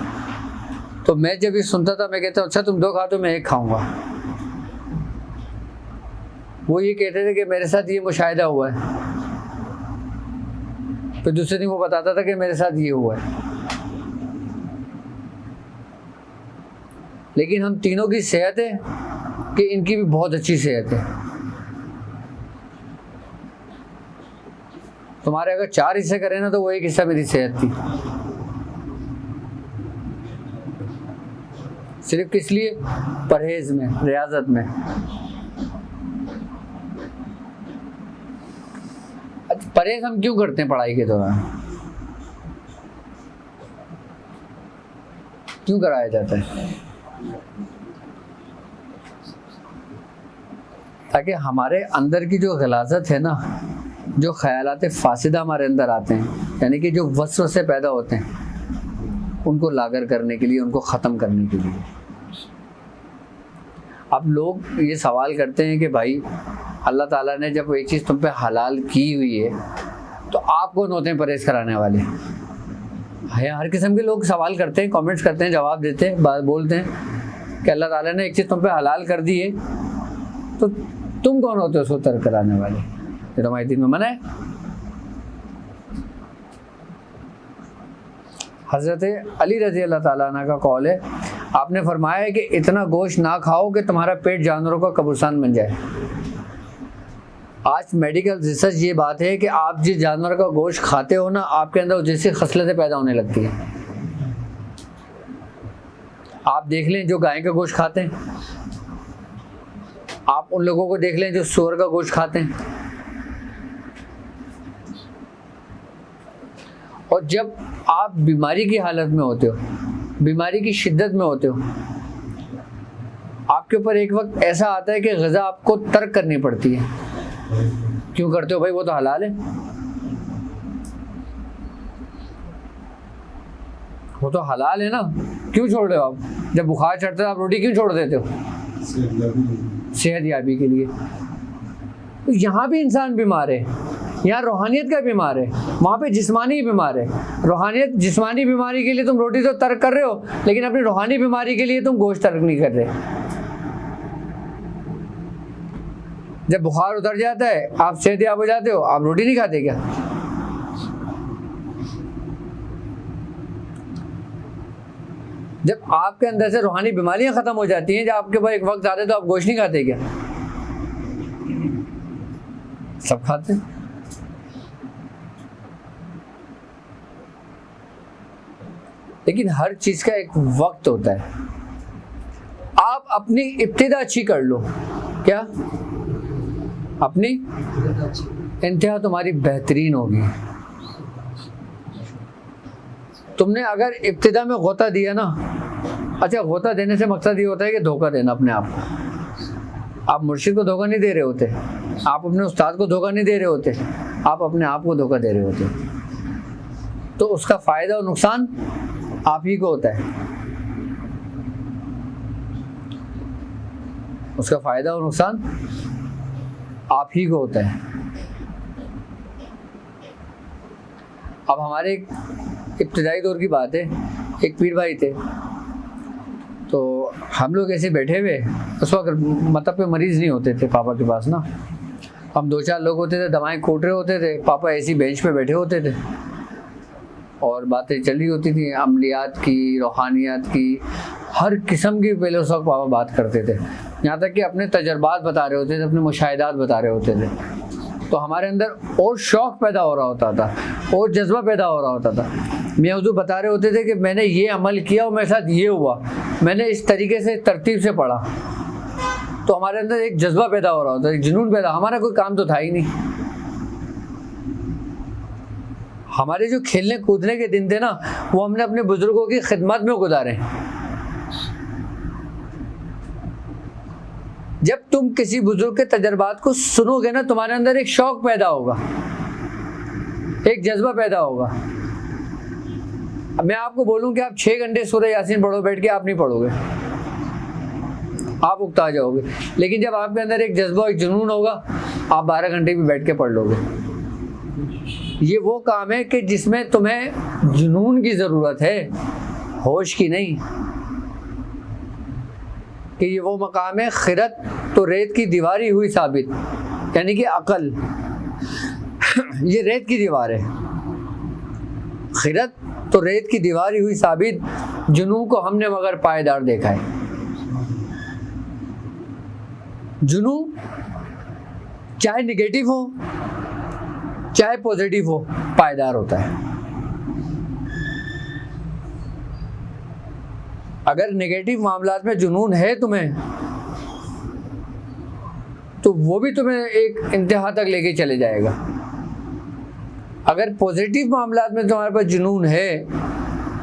Speaker 1: तो मैं जब ये सुनता था मैं कहता अच्छा तुम 2 खाते हो, मैं 1 खाऊंगा। वो ये कहते थे कि मेरे साथ ये मुशाहिदा हुआ है, फिर दूसरे दिन वो बताता था कि मेरे साथ ये हुआ है। लेकिन हम तीनों की सेहत है कि इनकी भी बहुत अच्छी सेहत है। तुम्हारे अगर 4 हिस्से करें ना तो वो 1 हिस्सा मेरी सेहत थी। सिर्फ किस लिए? परहेज में, रियाजत में। परहेज हम क्यों करते हैं पढ़ाई के दौरान? क्यों कराया जाता है? ताकि हमारे अंदर की जो गलाजत है ना, जो ख्यालात फासिदा हमारे अंदर आते हैं, यानी कि जो वसवसे पैदा होते हैं, उनको लागर करने के लिए, उनको ख़त्म करने के लिए। अब लोग ये सवाल करते हैं कि भाई अल्लाह ताला ने जब एक चीज़ तुम पे हलाल की हुई है तो आप कौन होते हैं परहेज़ कराने वाले? हर किस्म के लोग सवाल करते हैं, कमेंट्स करते हैं, जवाब देते हैं, बोलते हैं कि अल्लाह ताला ने एक चीज़ तुम पे हलाल कर दी है तो तुम कौन होते हो उसको तर्क कराने वाले? ये हमारे दीन में मना है। हज़रत अली रज़ी अल्लाह ताला अन्हु का कौल है, आपने फरमाया है कि इतना गोश्त ना खाओ कि तुम्हारा पेट जानवरों का कब्रिस्तान बन जाए। आज मेडिकल रिसर्च ये बात है कि आप जिस जानवर का गोश्त खाते हो ना, आपके अंदर जैसे खसलतें पैदा होने लगती हैं। आप देख लें जो गाय का गोश्त खाते हैं, आप उन लोगों को देख लें जो सूअर का गोश्त खाते हैं, और जब आप बीमारी की हालत में होते हो, बीमारी की शिद्दत में होते हो, आपके ऊपर एक वक्त ऐसा आता है कि ग़िज़ा आपको तर्क करनी पड़ती है। क्यों करते हो भाई, वो तो हलाल है, वो तो हलाल है ना, क्यों छोड़ रहे हो आप? जब बुखार चढ़ता है आप रोटी क्यों छोड़ देते हो? सेहत याबी के लिए। तो यहाँ भी इंसान बीमार है, यहाँ रूहानियत का बीमार है, वहाँ पे जिस्मानी बीमार है। रूहानियत जिस्मानी बीमारी के लिए तुम रोटी तो तर्क कर रहे हो, लेकिन अपनी रूहानी बीमारी के लिए तुम गोश्त तर्क नहीं कर रहे। जब बुखार उतर जाता है, आप सेहतयाब हो जाते हो, आप रोटी नहीं खाते क्या? जब आपके अंदर से रूहानी बीमारियां खत्म हो जाती हैं, जब आपके पास एक वक्त आता है तो आप गोश्त नहीं खाते क्या? सब खाते हैं। लेकिन हर चीज का एक वक्त होता है। आप अपनी इब्तिदा अच्छी कर लो, क्या अपनी इंतहा तुम्हारी बेहतरीन होगी। तुमने अगर इब्तिदा में गोता दिया ना, अच्छा गोता देने से मकसद ये होता है कि धोखा देना अपने आप को। आप मुर्शिद को धोखा नहीं दे रहे होते, आप अपने उस्ताद को धोखा नहीं दे रहे होते, आप अपने आप को धोखा दे रहे होते। तो उसका फ़ायदा और नुकसान आप ही को होता है, उसका फ़ायदा और नुकसान आप ही को होता है। अब हमारे इब्तिदाई दौर की बात है, एक पीर भाई थे, तो हम लोग ऐसे बैठे हुए, उस वक्त मतलब पे मरीज़ नहीं होते थे पापा के पास ना, हम 2-4 लोग होते थे, दवाएं कोट रहे होते थे, पापा ऐसी बेंच पे बैठे होते थे और बातें चल रही होती थी, अमलियात की, रूहानियात की, हर किस्म की पहले उस वक्त पापा बात करते थे, यहाँ तक कि अपने तजर्बात बता रहे होते थे, अपने मुशाहिदात बता रहे होते थे। तो हमारे अंदर और शौक़ पैदा हो रहा होता था, और जज्बा पैदा हो रहा होता था। मियां हुजूर बता रहे होते थे कि मैंने ये अमल किया और मेरे साथ ये हुआ, मैंने इस तरीके से तरतीब से पढ़ा। तो हमारे अंदर एक जज्बा पैदा हो रहा होता था, एक जुनून पैदा। हमारा कोई काम तो था ही नहीं, हमारे जो खेलने कूदने के दिन थे ना, वो हमने अपने बुजुर्गों की खिदमत में गुजारे। जब तुम किसी बुजुर्ग के तजर्बात को सुनोगे ना, तुम्हारे अंदर एक शौक़ पैदा होगा, एक जज्बा पैदा होगा। अब मैं आपको बोलूं कि आप 6 घंटे सूरह यासीन पढ़ो बैठ के, आप नहीं पढ़ोगे, आप उकता जाओगे। लेकिन जब आपके अंदर एक जज्बा, एक जुनून होगा, आप 12 घंटे भी बैठ के पढ़ लोगे। ये वो काम है कि जिसमें तुम्हें जुनून की ज़रूरत है, होश की नहीं। कि ये वो मकाम है, खिरत तो रेत की दीवारी हुई साबित, यानी कि अकल ये रेत की दीवार है, खिरत तो रेत की दीवारी हुई साबित, जुनून को हमने मगर पायदार देखा है। जुनून चाहे निगेटिव हो चाहे पॉजिटिव हो, पायदार होता है। अगर नेगेटिव मामलात में जुनून है तुम्हें, तो वो भी तुम्हें एक इंतहा तक लेके चले जाएगा। अगर पॉजिटिव मामलात में तुम्हारे पास जुनून है,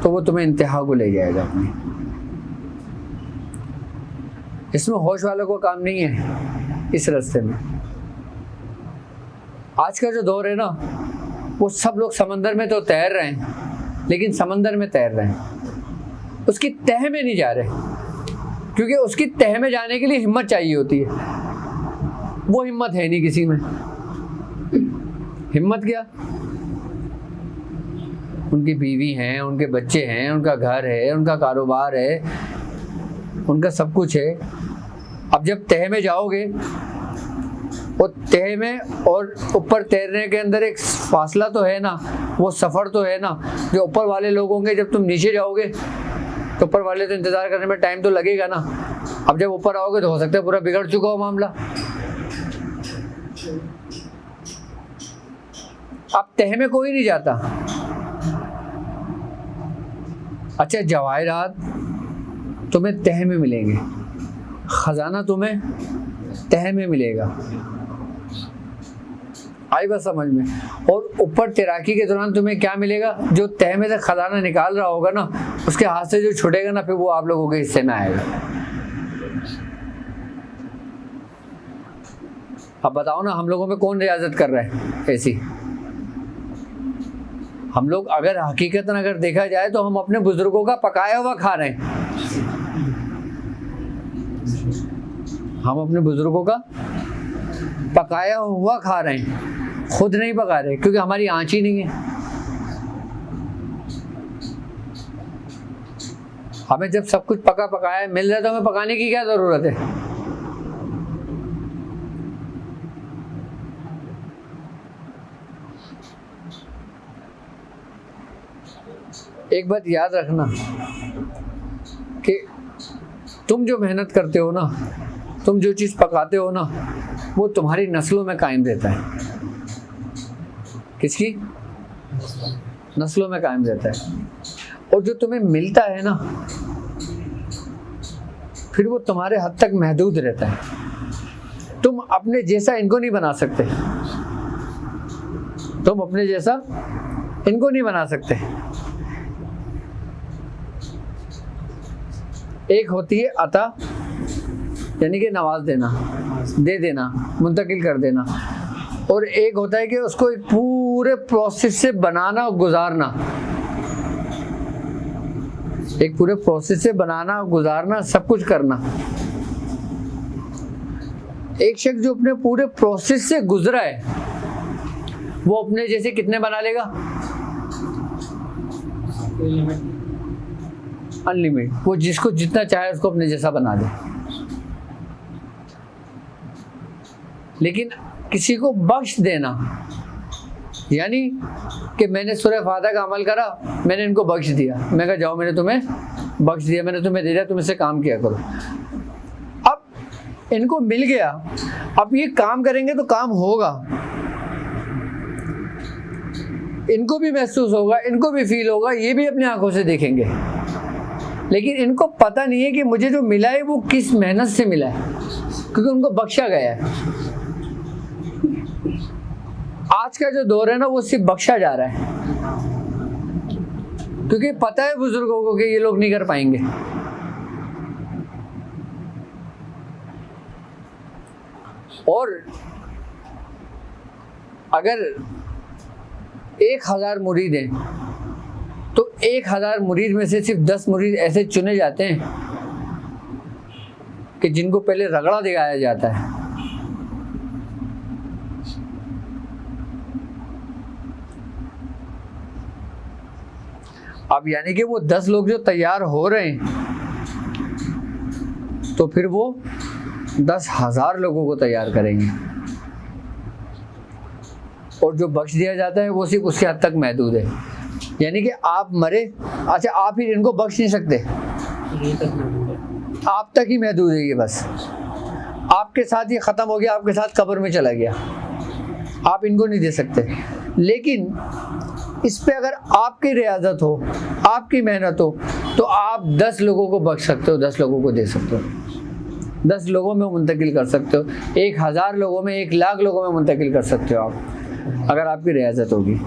Speaker 1: तो वो तुम्हें इंतहा को ले जाएगा अपनी। इसमें होश वालों को काम नहीं है इस रास्ते में। आज का जो दौर है ना, वो सब लोग समंदर में तो तैर रहे हैं, लेकिन समंदर में तैर रहे हैं, उसकी तह में नहीं जा रहे, क्योंकि उसकी तह में जाने के लिए हिम्मत चाहिए होती है। वो हिम्मत है नहीं किसी में। हिम्मत क्या? उनकी बीवी हैं, उनके बच्चे हैं, उनका घर है, उनका कारोबार है, उनका सब कुछ है। अब जब तह में जाओगे, वो तह में और ऊपर तैरने के अंदर एक फासला तो है ना, वो सफ़र तो है ना, जो ऊपर वाले लोग होंगे। जब तुम नीचे जाओगे तो ऊपर वाले तो इंतज़ार करने में टाइम तो लगेगा ना। अब जब ऊपर आओगे तो हो सकता है पूरा बिगड़ चुका हो मामला। अब तह में कोई नहीं जाता। अच्छा, जवाहरात तुम्हें तह में मिलेंगे, खजाना तुम्हें तह में मिलेगा। आई बात समझ में? और ऊपर तैराकी के दौरान तुम्हें क्या मिलेगा? जो तह में से खजाना निकाल रहा होगा ना, उसके हाथ से जो छुटेगा ना, फिर वो आप लोगों के हिस्से में आएगा। अब बताओ ना, हम लोगों में कौन रियाजत कर रहा है ऐसी? हम लोग अगर हकीकतन अगर देखा जाए तो हम अपने बुजुर्गों का पकाया हुआ खा रहे हैं। हम अपने बुजुर्गों का पकाया हुआ खा रहे हैं, खुद नहीं पका रहे, क्योंकि हमारी आंच ही नहीं है। हमें जब सब कुछ पका पकाया मिल रहा है तो हमें पकाने की क्या जरूरत है? एक बात याद रखना कि तुम जो मेहनत करते हो ना, तुम जो चीज़ पकाते हो ना, वो तुम्हारी नस्लों में कायम रहता है। किसकी? नस्लों में कायम रहता है। और जो तुम्हें मिलता है ना, फिर वो तुम्हारे हद तक महदूद रहता है। तुम अपने जैसा इनको नहीं बना सकते, तुम अपने जैसा इनको नहीं बना सकते। एक होती है अता, यानी कि नवाज देना, दे देना, मुंतकिल कर देना, और एक होता है कि उसको एक पूरे प्रोसेस से बनाना और गुजारना। एक पूरे प्रोसेस से बनाना और गुजारना, सब कुछ करना। एक शख्स जो अपने पूरे प्रोसेस से गुजरा है, वो अपने जैसे कितने बना लेगा? अनलिमिटेड। वो जिसको जितना चाहे उसको अपने जैसा बना दे। लेकिन किसी को बख्श देना, यानी कि मैंने सूरह फातिहा का अमल करा, मैंने इनको बख्श दिया, मैं कहा जाओ मैंने तुम्हें बख्श दिया, मैंने तुम्हें दे दिया, तुम इससे काम किया करो। अब इनको मिल गया, अब ये काम करेंगे तो काम होगा, इनको भी महसूस होगा, इनको भी फील होगा, ये भी अपनी आंखों से देखेंगे। लेकिन इनको पता नहीं है कि मुझे जो मिला है वो किस मेहनत से मिला है, क्योंकि उनको बख्शा गया है। आज का जो दौर है ना, वो सिर्फ बख्शा जा रहा है, क्योंकि पता है बुजुर्गों को कि ये लोग नहीं कर पाएंगे। और अगर 1000 मुरीद हैं तो 1000 मुरीद में से सिर्फ 10 मुरीद ऐसे चुने जाते हैं कि जिनको पहले रगड़ा दिखाया जाता है। अब यानी कि वो 10 लोग जो तैयार हो रहे हैं, तो फिर वो 10,000 लोगों को तैयार करेंगे। और जो बख्श दिया जाता है वो सिर्फ उसके हद तक महदूद है। यानी कि आप मरे, अच्छा आप फिर इनको बख्श नहीं सकते, आप तक ही महदूद है ये, बस आपके साथ ये ख़त्म हो गया, आपके साथ कब्र में चला गया, आप इनको नहीं दे सकते। लेकिन इस पे अगर आपकी रियाजत हो, आपकी मेहनत हो, तो आप 10 लोगों को बख्श सकते हो, 10 लोगों को दे सकते हो, 10 लोगों में मुंतकिल कर सकते हो, 1000 लोगों में, 1,00,000 लोगों में मुंतकिल कर सकते हो आप, अगर आपकी रियाजत होगी।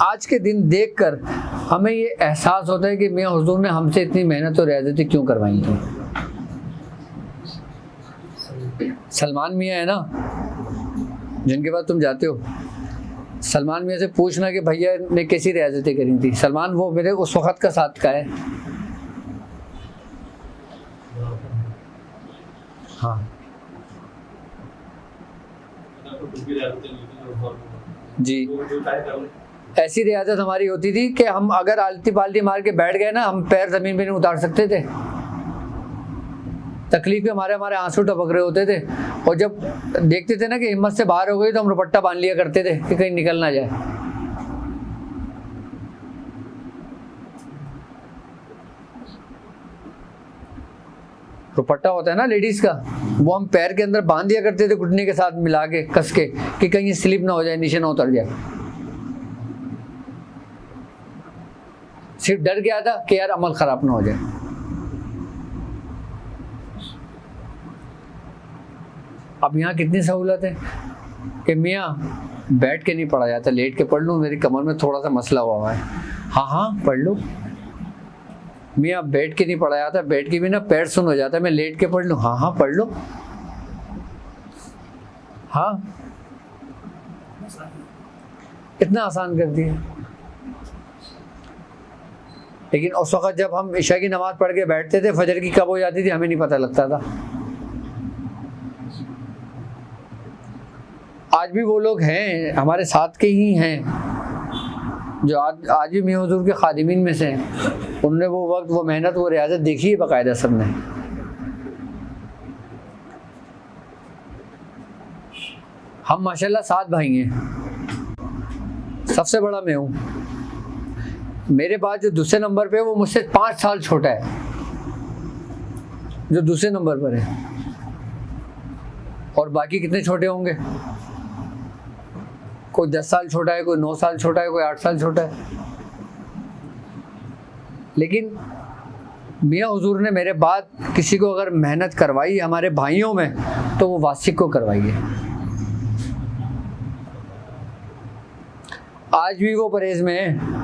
Speaker 1: आज के दिन देखकर हमें ये एहसास होता है कि मियां हुजूर ने हमसे इतनी मेहनत और रियाजतें क्यों करवाई थी। सलमान मियां है ना, जिनके पास तुम जाते हो, सलमान मियां से पूछना कि भैया ने कैसी रियाजतें करी थी। सलमान वो मेरे उस वक़्त का साथ का है। हाँ जी, ऐसी रियाजत हमारी होती थी कि हम अगर आलती पालती मार के बैठ गए ना, हम पैर जमीन पे नहीं उतार सकते थे। तकलीफ के हमारे आंसू टपक रहे होते थे, और जब देखते थे ना कि हिम्मत से बाहर हो गई, तो हम दुपट्टा बांध लिया करते थे कि कहीं निकल ना जाए। दुपट्टा होता है ना लेडीज का, वो हम पैर के अंदर बांध दिया करते थे घुटने के साथ मिला के कस के कि कहीं ये स्लिप ना हो जाए, नीचे ना उतर जाए। सिर्फ डर गया था कि यार अमल खराब ना हो जाए। अब यहाँ कितनी सहूलत है कि मियाँ बैठ के नहीं पढ़ा जाता, लेट के पढ़ लूँ, मेरी कमर में थोड़ा सा मसला हुआ है, हाँ पढ़ लो। मियाँ बैठ के नहीं पढ़ा जाता, बैठ के भी ना पैर सुन हो जाता है, मैं लेट के पढ़ लूँ, हाँ पढ़ लो। हाँ, इतना आसान कर दिया। लेकिन उस वक्त जब हम इशा की नमाज पढ़ के बैठते थे, फजर की कब हो जाती थी हमें नहीं पता लगता था। आज भी वो लोग हैं, हमारे साथ के ही हैं, जो आज भी मियां हुजूर के खादिमीन में से हैं। उन्होंने वो वक्त, वो मेहनत, वो रियाजत देखी है बाकायदा सबने। हम माशाल्लाह 7 भाई हैं, सबसे बड़ा मैं हूँ। मेरे बाद जो दूसरे नंबर पे है वो मुझसे 5 साल छोटा है, जो दूसरे नंबर पर है। और बाकी कितने छोटे होंगे? कोई 10 साल छोटा है, कोई 9 साल छोटा है, कोई 8 साल छोटा है। लेकिन मियाँ हुजूर ने मेरे बाद किसी को अगर मेहनत करवाई हमारे भाइयों में, तो वो वासिक को करवाई है। आज भी वो परहेज में है।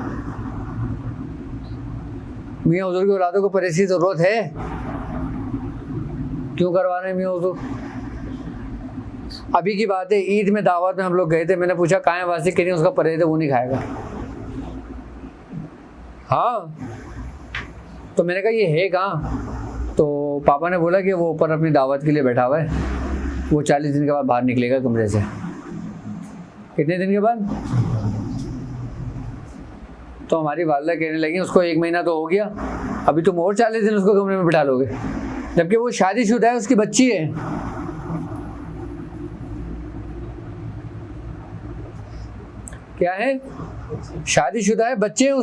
Speaker 1: मियाँ हुजूर की औलादों को परहेज की जरूरत है, क्यों करवा रहे हैं मियाँ हुजूर? अभी की बात है, ईद में दावत में हम लोग गए थे, मैंने पूछा कहाँ है वासिक, कि नहीं उसका परहेज है, वो नहीं खाएगा। हाँ, तो मैंने कहा ये है कहाँ? तो पापा ने बोला कि वो ऊपर अपनी दावत के लिए बैठा हुआ है, वो 40 दिन के बाद बाहर निकलेगा कमरे से। कितने दिन के बाद? तो हमारी वालिदा कहने लगी उसको 1 महीना तो हो गया, अभी तुम और 40 दिन उसको कमरे में बिठा लोगे, जबकि वो शादीशुदा है, उसकी बच्ची है। क्या है? शादीशुदा है, बच्चे हैं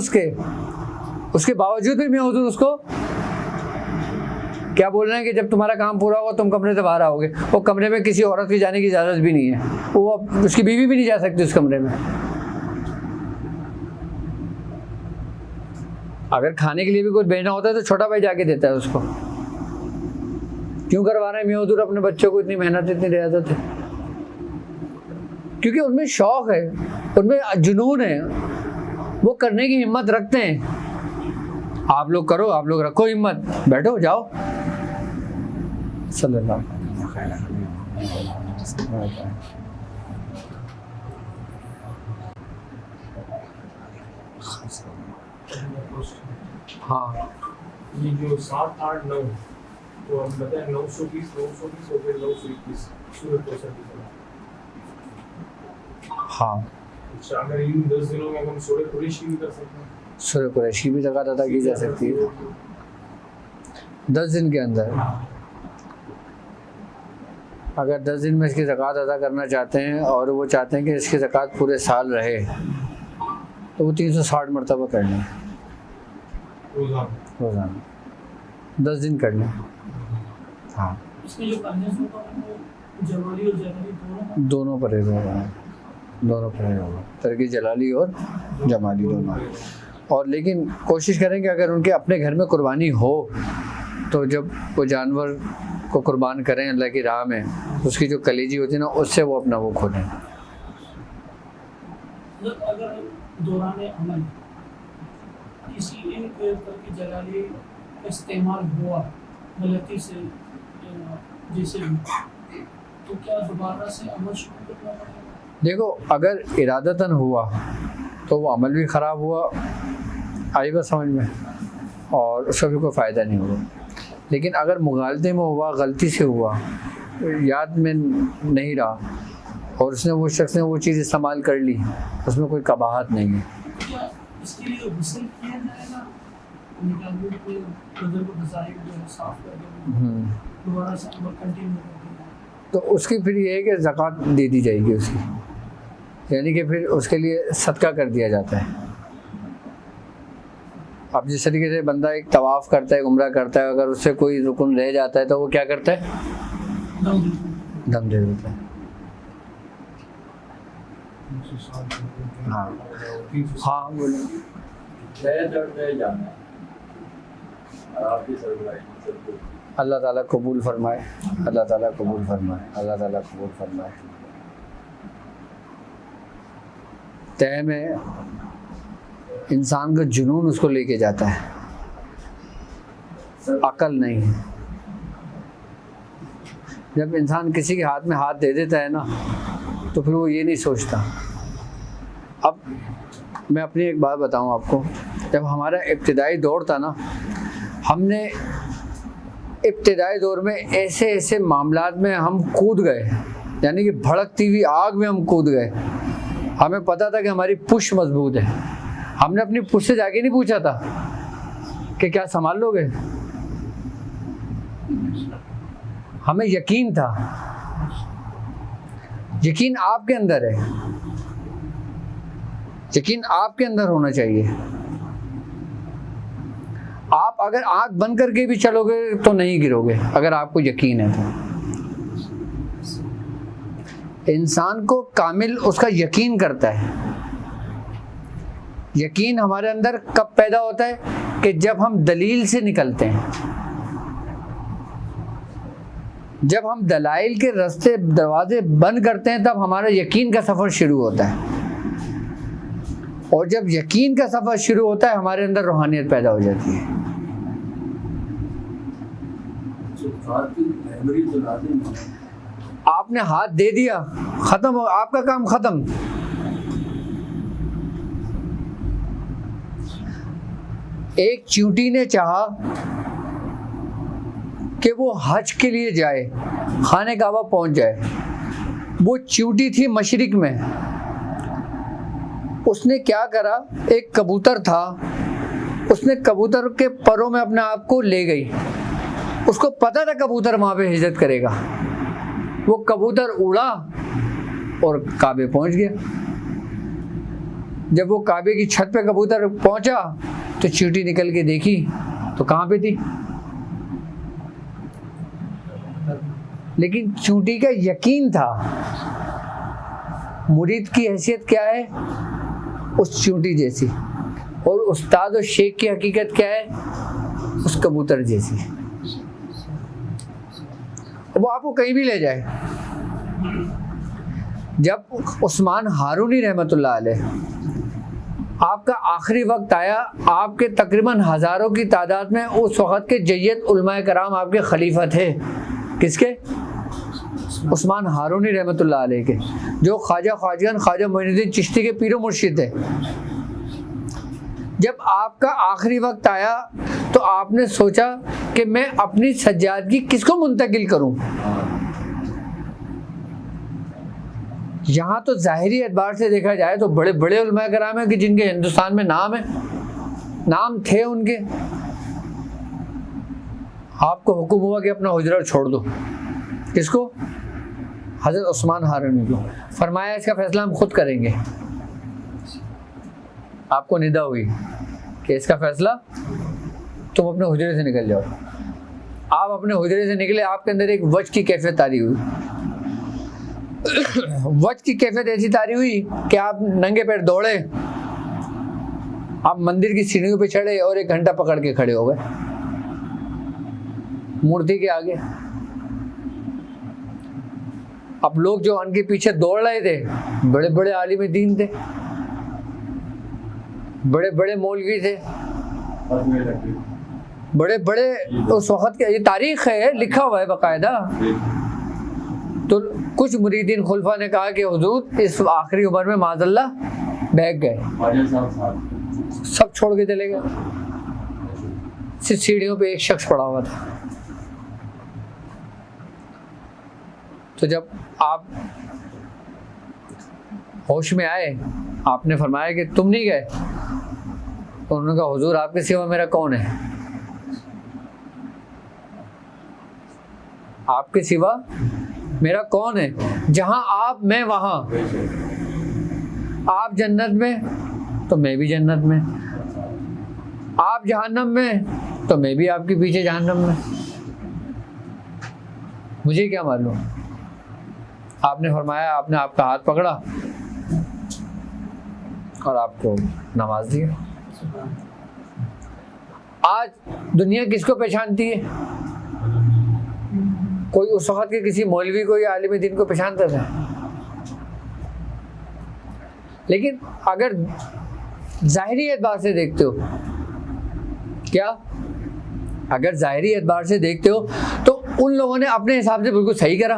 Speaker 1: उसके बावजूद भी मियां हुजूर उसको क्या बोल रहे हैं कि जब तुम्हारा काम पूरा होगा तुम कमरे से बाहर आओगे। वो कमरे में किसी औरत की जाने की इजाज़त भी नहीं है, वो उसकी बीवी भी नहीं जा सकती उस कमरे में। अगर खाने के लिए भी कुछ भेजना होता है तो छोटा भाई जाके देता है उसको। क्यों करवा रहे हैं मियां हुजूर अपने बच्चों को इतनी मेहनत, इतनी रियाजत है? क्योंकि उनमें शौक है, उनमें जुनून है, वो करने की हिम्मत रखते हैं। आप लोग करो, आप लोग रखो हिम्मत, बैठो जाओ। सल्लल्लाहु हाँ,
Speaker 2: ये जो 7, 8, 9 तो हम बताएं 920 हो गए, 921 सूरत को सर।
Speaker 1: हाँ,
Speaker 2: अच्छा, अगर इन 10 दिनों में हम सूरत कुरैशी भी कर सकते हैं?
Speaker 1: सूरत कुरैशी भी ज़कात अदा की जा सकती है 10 दिन के अंदर। अगर 10 दिन में इसकी ज़कात अदा करना चाहते हैं और वो चाहते हैं कि इसकी ज़कात पूरे साल रहे, तो वो 360 मरतबा कर लें रोज़ाना, 10 दिन कर लें। हाँ,
Speaker 3: इसमें जो करने से जमाली और जलाली
Speaker 1: दोनों परहेज होगा, दोनों परहेज होगा, तरकी जलाली और जमाली दोनों। और लेकिन कोशिश करें कि अगर उनके अपने घर में कुर्बानी हो तो जब वो जानवर को कुर्बान करें अल्लाह की राह में, उसकी जो कलेजी होती है ना, उससे वो अपना वो खोलें।
Speaker 3: अगर दौरान अमल किसी एक तरह की जलाली का इस्तेमाल हुआ गलती से जैसे, तो क्या दोबारा से अमल शुरू करना पड़ेगा?
Speaker 1: देखो, अगर इरादतन हुआ तो वो अमल भी ख़राब हुआ, आएगा समझ में, और उसका भी कोई फ़ायदा नहीं हुआ। लेकिन अगर मुगालते में हुआ, गलती से हुआ, याद में नहीं रहा और उसने, वो शख्स ने वो चीज़ इस्तेमाल कर ली, उसमें कोई कबाहत नहीं है।
Speaker 3: क्या इसके लिए गुस्ल किया जाएगा? निकालने के लिए बदन को फसाइल जो है साफ करके दोबारा से अमल कंटिन्यू करना,
Speaker 1: तो उसकी फिर ये है कि ज़कात दे दी जाएगी उसकी, यानी कि फिर उसके लिए सदका कर दिया जाता है। अब जिस तरीके से बंदा एक तवाफ़ करता है, उम्रा करता है, अगर उससे कोई रुकन रह जाता है तो वो क्या करता है? दम दे देते हैं। हाँ हाँ बोलो। अल्लाह ताला कबूल फरमाए, अल्लाह ताला कबूल फरमाए, अल्लाह ताला कबूल फरमाए। तय में इंसान का जुनून उसको लेके जाता है, अकल नहीं है। जब इंसान किसी के हाथ में हाथ दे देता है ना, तो फिर वो ये नहीं सोचता। अब मैं अपनी एक बात बताऊं आपको, जब हमारा इब्तिदाई दौर था ना, हमने इब्तिदाई दौर में ऐसे ऐसे मामलात में हम कूद गए, यानी कि भड़कती हुई आग में हम कूद गए। हमें पता था कि हमारी पुश मजबूत है, हमने अपनी पुश से जाके नहीं पूछा था कि क्या संभाल लोगे। हमें यकीन था, यकीन आपके अंदर है, यकीन आपके अंदर होना चाहिए। आप अगर आंख बंद करके भी चलोगे तो नहीं गिरोगे, अगर आपको यकीन है तो। इंसान को कामिल उसका यकीन करता है। यकीन हमारे अंदर कब पैदा होता है कि जब हम दलील से निकलते हैं, जब हम दलाइल के रास्ते दरवाजे बंद करते हैं, तब हमारा यकीन का सफर शुरू होता है। और जब यकीन का सफर शुरू होता है, हमारे अंदर रूहानियत पैदा हो जाती है। आपने हाथ दे दिया, खत्म हो, आपका काम खत्म। एक चींटी ने चाहा कि वो हज के लिए जाए, खाने काबा पहुंच जाए। वो चींटी थी मशरिक में। उसने क्या करा, एक कबूतर था, उसने कबूतर के परों में अपने आप को ले गई। उसको पता था कबूतर वहां पे हिजरत करेगा। वो कबूतर उड़ा और काबे पहुंच गया। जब वो काबे की छत पे कबूतर पहुंचा तो चींटी निकल के देखी तो कहाँ पे थी, लेकिन चींटी का यकीन था। मुरीद की हैसियत क्या है, उस चींटी जैसी, और उस्ताद और शेख की हकीकत क्या है, उस कबूतर जैसी। वो आपको कहीं भी ले जाए। जब उस्मान हारूनी रहमतुल्लाह अलैह, आपका आखिरी वक्त आया, आपके तकरीबन हज़ारों की तादाद में उस वक़्त के जय्यद उलमाए कराम आपके खलीफा थे। किसके? उस्मान हारूनी रहमतुल्लाह अलैह के, जो ख्वाजा मोइनुद्दीन चिश्ती के पीरो मुर्शिद थे। जब आपका आखिरी वक्त आया तो आपने सोचा कि मैं अपनी सज्जादगी किसको मुंतकिल करूं। यहाँ तो ज़ाहिरी एतबार से देखा जाए तो बड़े बड़े उलमाए कराम हैं कि जिनके हिंदुस्तान में नाम है, नाम थे उनके। आपको हुक्म हुआ कि अपना हुजरा छोड़ दो। किसको? हज़रत उस्मान हारूनी को। फरमाया इसका फैसला हम खुद करेंगे। आपको निदा हुई कि इसका फैसला तुम अपने हुजरे से निकल जाओ। आप अपने हुजरे से निकले, आपके अंदर एक वज की कैफियत तारी हुई। वज की कैफियत ऐसी तारी हुई कि आप नंगे पैर दौड़े, आप मंदिर की सीढ़ियों पे चढ़े और 1 घंटा पकड़ के खड़े हो गए मूर्ति के आगे। अब लोग जो उनके पीछे दौड़ रहे थे, बड़े बड़े आलिम दीन थे, बड़े बड़े मौलवी थे, बड़े बड़े उस वक़्त के, ये तारीख है, लिखा हुआ है बाकायदा। तो कुछ मुरीदीन खुलफा ने कहा कि हुजूर इस आखिरी उम्र में माज़अल्लाह बहक गए, सब छोड़ के चले गए। सिर्फ सीढ़ियों पे एक शख्स पड़ा हुआ था। तो जब आप होश में आए, आपने फरमाया कि तुम नहीं गए, तो उन्होंने कहा हुजूर आपके सिवा मेरा कौन है, आपके सिवा मेरा कौन है। जहां आप, मैं वहां। आप जन्नत में तो मैं भी जन्नत में, आप जहन्नम में तो मैं भी आपके पीछे जहन्नम में। मुझे क्या मालूम। आपने फरमाया, आपने आपका हाथ पकड़ा और आपको नवाज दिया। आज दुनिया किसको पहचानती है? कोई उस वक्त के किसी मौलवी को या आलिम दीन को पहचानता था। लेकिन अगर ज़ाहिरी एतबार से देखते हो, क्या अगर ज़ाहिरी एतबार से देखते हो तो उन लोगों ने अपने हिसाब से बिल्कुल सही करा,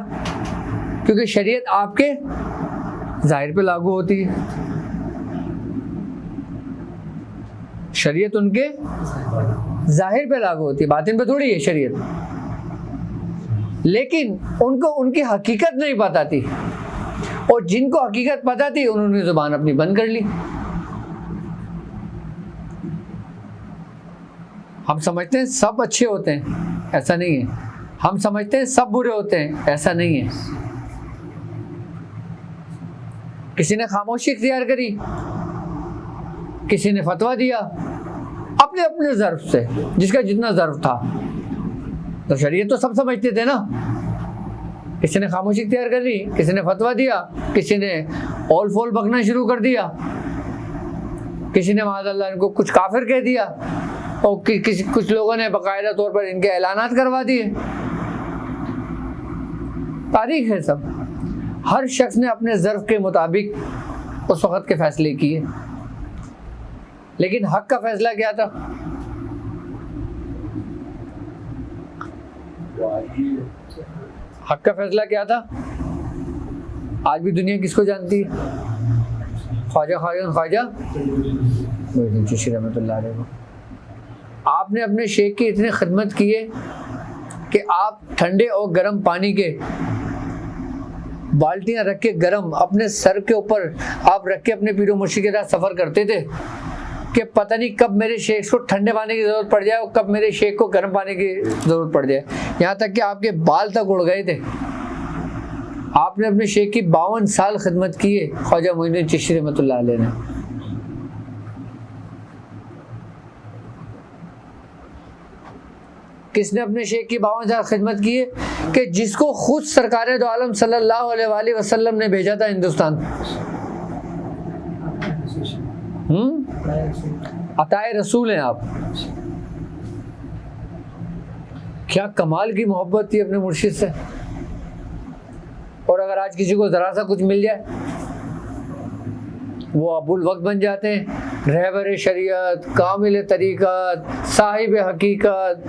Speaker 1: क्योंकि शरीयत आपके ज़ाहिर पे लागू होती है, शरीयत उनके ज़ाहिर पे लागू होती है, बातिन पे थोड़ी है शरीयत। लेकिन उनको उनकी हकीकत नहीं पता थी, और जिनको हकीकत पता थी उन्होंने ज़ुबान अपनी बंद कर ली। हम समझते हैं सब अच्छे होते हैं, ऐसा नहीं है। हम समझते हैं सब बुरे होते हैं, ऐसा नहीं है। किसी ने खामोशी इख्तियार करी, किसी ने फतवा दिया अपने अपने ज़र्फ से, जिसका जितना ज़र्फ था। तो शरीयत तो सब समझते थे ना। किसी ने खामोशी इख्तियार कर ली, किसी ने फतवा दिया, किसी ने ओल फोल बकना शुरू कर दिया, किसी ने माज़अल्लाह इनको कुछ काफिर कह दिया, और कुछ लोगों ने बाकायदा तौर पर इनके ऐलानात करवा दिए। तारीख है सब। हर शख्स ने अपने ज़र्फ के मुताबिक उस वक़्त के फ़ैसले किए। लेकिन हक़ का फ़ैसला क्या था? हक़ का फ़ैसला क्या था? आज भी दुनिया किसको जानती है? ख्वाजा चिश्ती रहमतुल्लाह अलैह को। आपने अपने शेख की इतनी खिदमत की है कि आप ठंडे और गर्म पानी के बाल्टियां रख के गर्म अपने सर के ऊपर आप रख के अपने पीरो मुर्शिद के साथ सफ़र करते थे कि पता नहीं कब मेरे शेख को ठंडे पानी की ज़रूरत पड़ जाए और कब मेरे शेख को गर्म पानी की ज़रूरत पड़ जाए। यहाँ तक कि आपके बाल तक उड़ गए थे। आपने अपने शेख की 52 साल खिदमत की है, ख्वाजा मोइनुद्दीन चिश्ती रहमतुल्लाह अलैह ने। किसने अपने शेख की 52 साल खिदमत की है? कि जिसको खुद सरकार दो आलम सल्लल्लाहु अलैहि वसल्लम ने भेजा था हिंदुस्तान। अताए रसूल हैं आप। क्या कमाल की मोहब्बत थी अपने मुर्शिद से। और अगर आज किसी को ज़रा सा कुछ मिल जाए, वो अबुल वक्त बन जाते हैं, रहबर शरीयत, कामिल तरीक़त, साहिब हकीकत।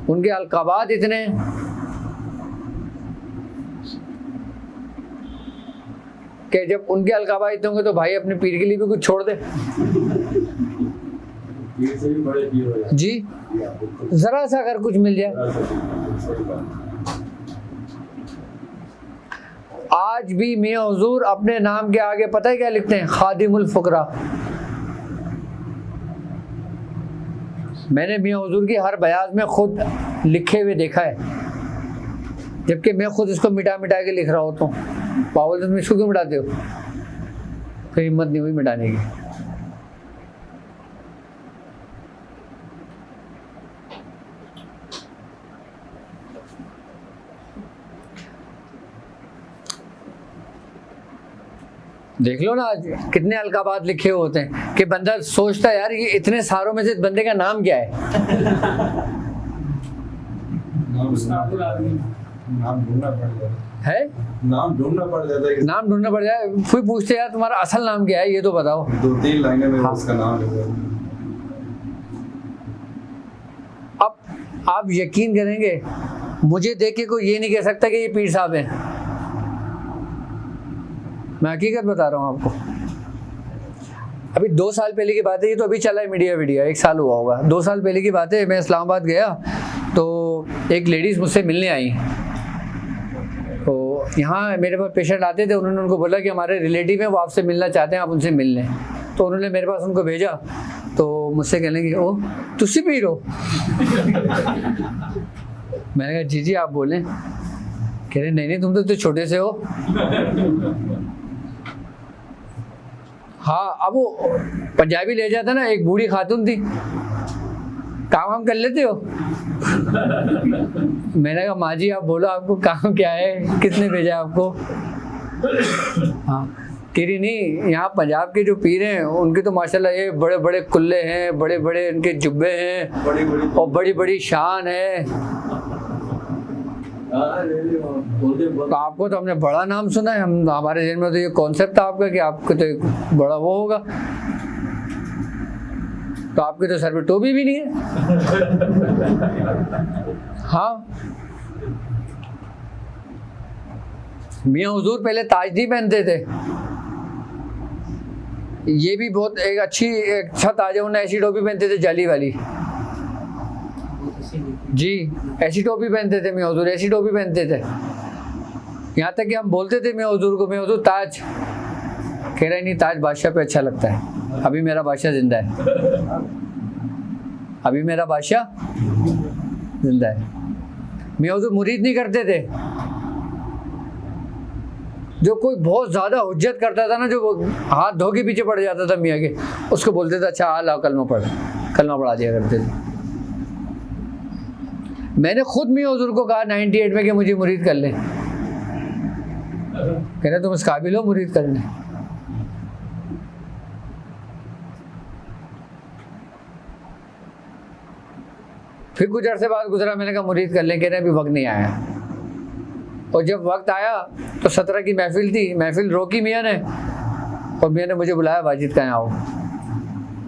Speaker 1: उनके अलक़ाबात इतने कि जब उनके अलक़ाबात इतने होंगे तो भाई अपने पीर के लिए भी कुछ छोड़ दे। जी, ज़रा सा अगर कुछ मिल जाए। आज भी मियाँ हुजूर अपने नाम के आगे पता है क्या लिखते हैं? खादिमुल फुकरा। मैंने मियाँ हुजूर की हर बयाज में खुद लिखे हुए देखा है, जबकि मैं खुद इसको मिटा मिटा के लिख रहा होता हूँ। पावल तुम इसको क्यों मिटाते हो? फिर हिम्मत नहीं हुई मिटाने की। देख लो ना आज कितने अलकाबात लिखे होते हैं कि बंदा सोचता है यार ये इतने सारों में से बंदे का नाम क्या है।
Speaker 2: नाम ढूंढना पड़ जाता
Speaker 1: है,
Speaker 2: नाम ढूंढना पड़ जाता है।
Speaker 1: नाम ढूंढना पड़ जाए। फिर पूछते यार तुम्हारा असल नाम क्या है, ये तो बताओ।
Speaker 2: 2-3 लाइनें में
Speaker 1: हाँ।
Speaker 2: उसका नाम लिखा है।
Speaker 1: अब आप यकीन करेंगे, मुझे देख के कोई ये नहीं कह सकता कि ये पीर साहब हैं। मैं हकीकत बता रहा हूँ आपको। अभी 2 साल पहले की बात है, ये तो अभी चला है मीडिया 1 साल हुआ होगा। 2 साल पहले की बात है, मैं इस्लामाबाद गया तो एक लेडीज़ मुझसे मिलने आई। तो यहाँ मेरे पास पेशेंट आते थे, उन्होंने उनको बोला कि हमारे रिलेटिव हैं, वो आपसे मिलना चाहते हैं, आप उनसे मिल लें। तो उन्होंने मेरे पास उनको भेजा, तो मुझसे कहने लगे ओ तुसी पीर हो। मैंने कहा जी आप बोलें। कह रहे नहीं तुम तो छोटे से हो। हाँ, अब वो पंजाबी ले जाता ना, एक बूढ़ी खातून थी, काम हम कर लेते हो? मैंने कहा माँ जी आप बोलो आपको काम क्या है, किसने भेजा आपको? हाँ कह रही नहीं, यहाँ पंजाब के जो पीर हैं उनके तो माशाल्लाह ये बड़े बड़े कुल्ले हैं, बड़े बड़े इनके जुब्बे हैं और बड़ी बड़ी शान है। तो आपको तो हमने बड़ा नाम सुना है, हम हमारे जहन में तो ये कॉन्सेप्ट था आपका कि आपको तो एक बड़ा वो होगा, तो आपके तो सर पे टोपी भी नहीं है। हाँ मियाँ हुजूर पहले ताज नहीं पहनते थे, ये भी बहुत एक अच्छा ताज है, उन्हें ऐसी टोपी पहनते थे जाली वाली जी, ऐसी टोपी पहनते थे मियाँ हुजूर, ऐसी टोपी पहनते थे। यहाँ तक कि हम बोलते थे मियाँ हुजूर को, मियाँ हुजूर ताज, कह रहे नहीं ताज बादशाह पे अच्छा लगता है, अभी मेरा बादशाह जिंदा है, अभी मेरा बादशाह जिंदा है। मियाँ हुजूर मुरीद नहीं करते थे, जो कोई बहुत ज़्यादा हुज्जत करता था ना, जो हाथ धो के पीछे पड़ जाता था मियाँ के, उसको बोलते थे अच्छा लाओ कलमा पढ़, कलमा पढ़ा दिया करते थे। मैंने खुद मियाँ हुजूर को कहा 98 में कि मुझे मुरीद कर लें, कह रहे तुम इस काबिल हो मुरीद करने। फिर कुछ अरसे बाद गुजरा, मैंने कहा मुरीद कर लें, कह रहे अभी वक्त नहीं आया। और जब वक्त आया तो 17 की महफिल थी, महफिल रोकी मियाँ ने, और मियाँ ने मुझे बुलाया, वाजिद कहाँ आओ।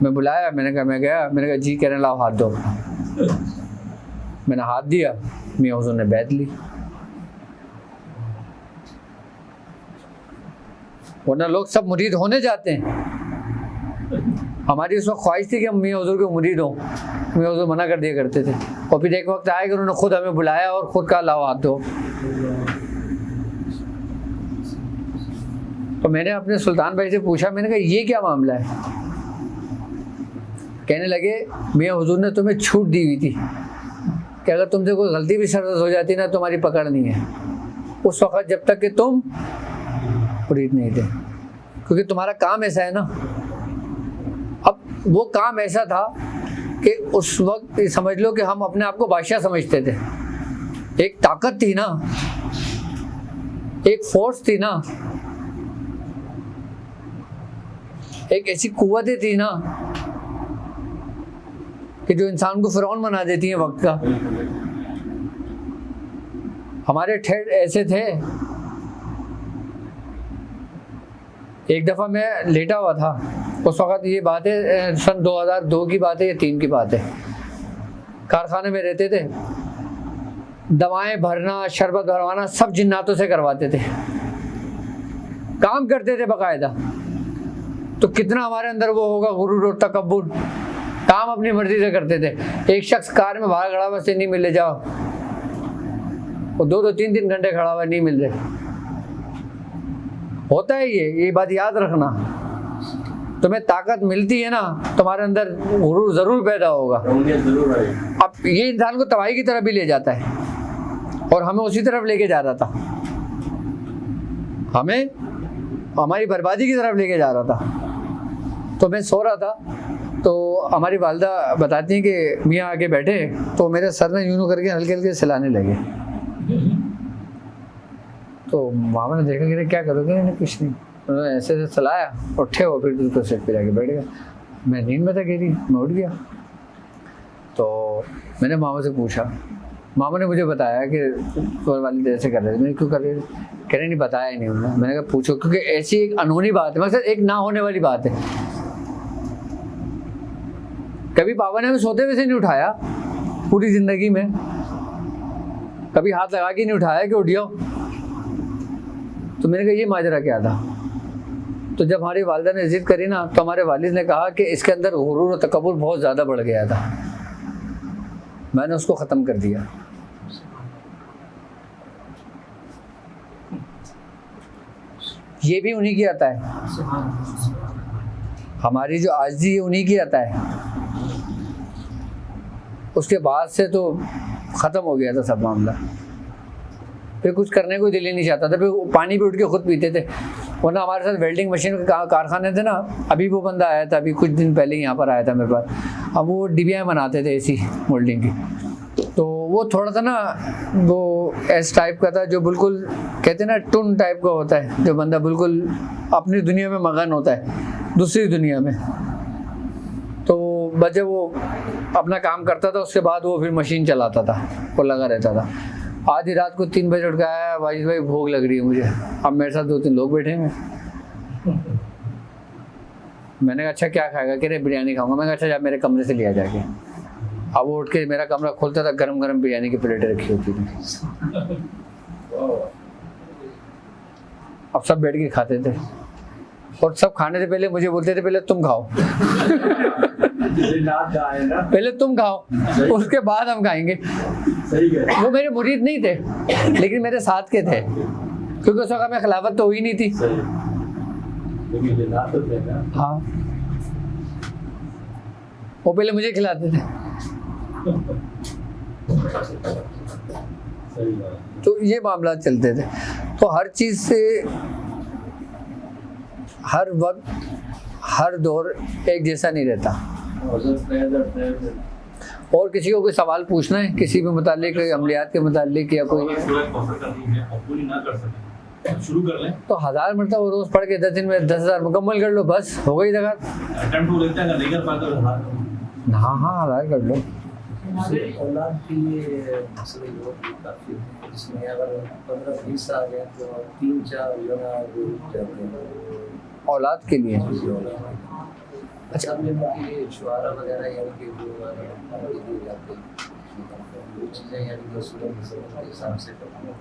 Speaker 1: मैं बुलाया, मैंने कहा मैं गया, मैंने कहा जी, कह रहे लाओ हाथ दो। मैंने हाथ दिया, मियाँ हुजूर ने बैठ ली। वरना लोग सब मुरीद होने जाते हैं, हमारी उस वक्त ख्वाहिश थी कि हम मियाँ हुजूर के मुरीद हों, मियाँ हुजूर मना कर दिया करते थे। और फिर एक वक्त आया कि उन्होंने खुद हमें बुलाया और खुद कहा लाओ हाथ दो। तो मैंने अपने सुल्तान भाई से पूछा, मैंने कहा ये क्या मामला है? कहने लगे मियाँ हुजूर ने तुम्हें छूट दी हुई थी कि अगर तुमसे कोई गलती भी सरदर्द हो जाती ना, तुम्हारी पकड़ नहीं है उस वक्त जब तक कि तुम मुरीद नहीं थे, क्योंकि तुम्हारा काम ऐसा है ना। अब वो काम ऐसा था कि उस वक्त समझ लो कि हम अपने आप को बादशाह समझते थे, एक ताकत थी ना, एक फोर्स थी ना, एक ऐसी कुव्वतें थी ना कि जो इंसान को फिरौन बना देती हैं वक्त का। हमारे ठेठ ऐसे थे, एक दफ़ा मैं लेटा हुआ था, उस वक़्त ये बात है सन 2002 की बात है या 3 की बात है, कारखाने में रहते थे, दवाएं भरना, शरबत भरवाना सब जिन्नातों से करवाते थे, काम करते थे बाकायदा। तो कितना हमारे अंदर वो होगा गुरूर और तकब्बुर, काम अपनी मर्जी से करते थे। एक शख्स कार में बाहर खड़ा हुआ से नहीं मिल ले जाओ, वो 2-2 3-3 घंटे खड़ा हुआ नहीं मिल रहे। होता है ये बात याद रखना। तुम्हें ताकत मिलती है ना, तुम्हारे अंदर गुरूर जरूर पैदा होगा। अब ये इंसान को तबाही की तरफ भी ले जाता है, और हमें उसी तरफ लेके जा रहा था, हमें हमारी बर्बादी की तरफ लेके जा रहा था। तो मैं सो रहा था, तो हमारी वालदा बताती हैं कि मियाँ आके बैठे, तो मेरे सर ने यूँ करके हल्के हल्के सिलाने लगे। तो मामा ने देखा कि क्या करोगे? मैंने कुछ नहीं, उन्होंने ऐसे ऐसे चलाया, उठे हो, फिर उसको सेट पे जाके बैठ गया। मैं नींद में था गिरी, मैं उठ गया। तो मैंने मामा से पूछा, मामा ने मुझे बताया कि तुम्हारे वालिद ऐसे कर रहे थे। मैंने क्यों कर रहे थे? कह रहे नहीं, बताया ही नहीं उन्होंने। मैंने कहा पूछो, क्योंकि ऐसी एक अनहोनी बात है, मतलब एक ना होने वाली बात है। कभी पापा ने हमें सोते हुए से नहीं उठाया पूरी ज़िंदगी में, कभी हाथ लगा के नहीं उठाया कि उठ जाओ। तो मैंने कहा ये माजरा क्या था? तो जब हमारी वालिदा ने ज़िद करी ना, तो हमारे वालिद ने कहा कि इसके अंदर गुरूर और तकब्बुर बहुत ज़्यादा बढ़ गया था, मैंने उसको ख़त्म कर दिया। ये भी उन्हीं की आता है, हमारी जो आजिज़ी है उन्हीं की आता है। उसके बाद से तो ख़त्म हो गया था सब मामला, फिर कुछ करने को दिल ही नहीं चाहता था। फिर पानी भी उठ के खुद पीते थे, वरना हमारे साथ वेल्डिंग मशीन के कारखाने थे ना। अभी वो बंदा आया था, अभी कुछ दिन पहले ही यहाँ पर आया था मेरे पास, अब वो डिबिया बनाते थे ऐसी मोल्डिंग की, तो वो थोड़ा सा ना वो ऐस टाइप का था जो बिल्कुल कहते हैं ना टुन टाइप का होता है, जो बंदा बिल्कुल अपनी दुनिया में मगन होता है दूसरी दुनिया में। तो बस जब वो अपना काम करता था उसके बाद वो फिर मशीन चलाता था, वो लगा रहता था। आधी रात को 3 बजे उठ के आया, भाई भूख लग रही है मुझे, अब मेरे साथ 2-3 लोग बैठे हैं। मैंने कहा अच्छा क्या खाएगा, कह रहे बिरयानी खाऊंगा। मैं कहा अच्छा जा मेरे कमरे से लिया जाके। अब वो उठ के मेरा कमरा खोलता था, गरम गरम बिरयानी की प्लेटें रखी होती थी। अब सब बैठ के खाते थे और सब खाने से पहले मुझे बोलते थे पहले तुम खाओ पहले तुम खाओ उसके बाद हम खाएंगे। वो मेरे मुरीद नहीं थे लेकिन मेरे साथ के थे, क्योंकि उस वक्त में खिलाफत तो हुई नहीं थी। हाँ, वो पहले मुझे खिलाते थे। तो ये मामला चलते थे। तो हर चीज़ से हर वक्त हर दौर एक जैसा नहीं रहता। और किसी को कोई सवाल पूछना है किसी भी मुतालिक, अमलियात के मुतालिक या कोई
Speaker 2: शुरू कर लें
Speaker 1: तो 1000 मरतबा वो रोज़ पढ़ के 10 दिन में 10,000 मुकम्मल कर लो, बस हो गई जगह।
Speaker 2: अटेम्प्ट हो लेते हैं, अगर नहीं कर पाते तो
Speaker 1: हाँ हाँ 1000 कर लो।
Speaker 3: औलाद के लिए मसले जो काफ़ी है, जिसमें अगर 15-20 आ गए तो 3-4 जो ना वो जाते हैं
Speaker 1: औलाद के लिए
Speaker 3: अच्छा अपने के लिए शुआरा वगैरह यानी कि जो दिए जाते हैं वो चीज़ें यानी कि सूरत के हिसाब से करते हैं।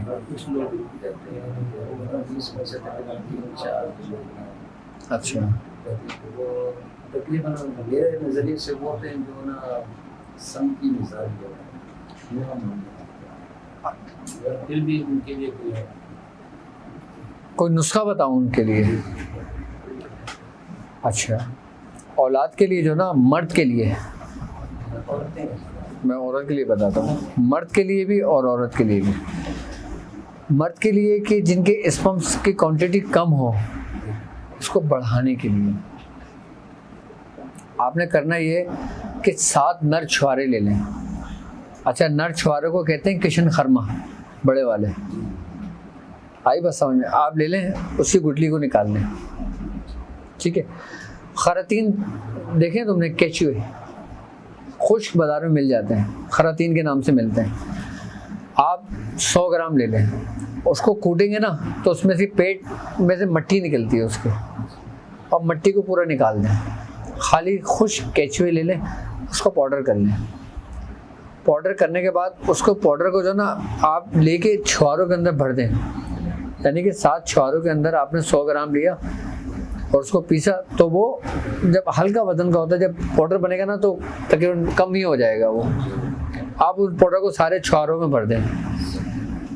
Speaker 3: और कुछ लोग कहते हैं 20 में से तकरीबन 3-4
Speaker 1: अच्छा
Speaker 3: वो तकरीबन मेरे नज़रिए से वो होते हैं जो ना सम की मिसाल फिर भी उनके लिए
Speaker 1: कोई नुस्खा बताऊं उनके लिए। अच्छा, औलाद के लिए जो ना मर्द के लिए, मैं औरत के लिए बताता हूँ, मर्द के लिए भी और औरत के लिए भी। मर्द के लिए कि जिनके स्पर्म्स की क्वांटिटी कम हो उसको बढ़ाने के लिए आपने करना ये कि 7 नर छुआरे ले लें। अच्छा, नर छुआरे को कहते हैं किशन खरमा, बड़े वाले। आई बस समझ में, आप ले लें, उसकी गुठली को निकाल लें, ठीक है। खरातीन देखें तुमने, केचुए खुश्क बाज़ार में मिल जाते हैं, खरातीन के नाम से मिलते हैं। आप 100 ग्राम ले लें, उसको कूटेंगे ना तो उसमें से पेट में से मट्टी निकलती है उसके, और मट्टी को पूरा निकाल दें। खाली खुश्क केचुए ले लें, उसको पाउडर कर लें। पाउडर करने के बाद उसको पाउडर को जो ना आप लेके छुआरों के अंदर भर दें, यानी कि 7 छुआरों के अंदर आपने 100 ग्राम लिया और उसको पीसा। तो वो जब हल्का वजन का होता है, जब पाउडर बनेगा ना तो तकरीबन कम ही हो जाएगा वो। आप उस पाउडर को सारे छुआरों में भर दें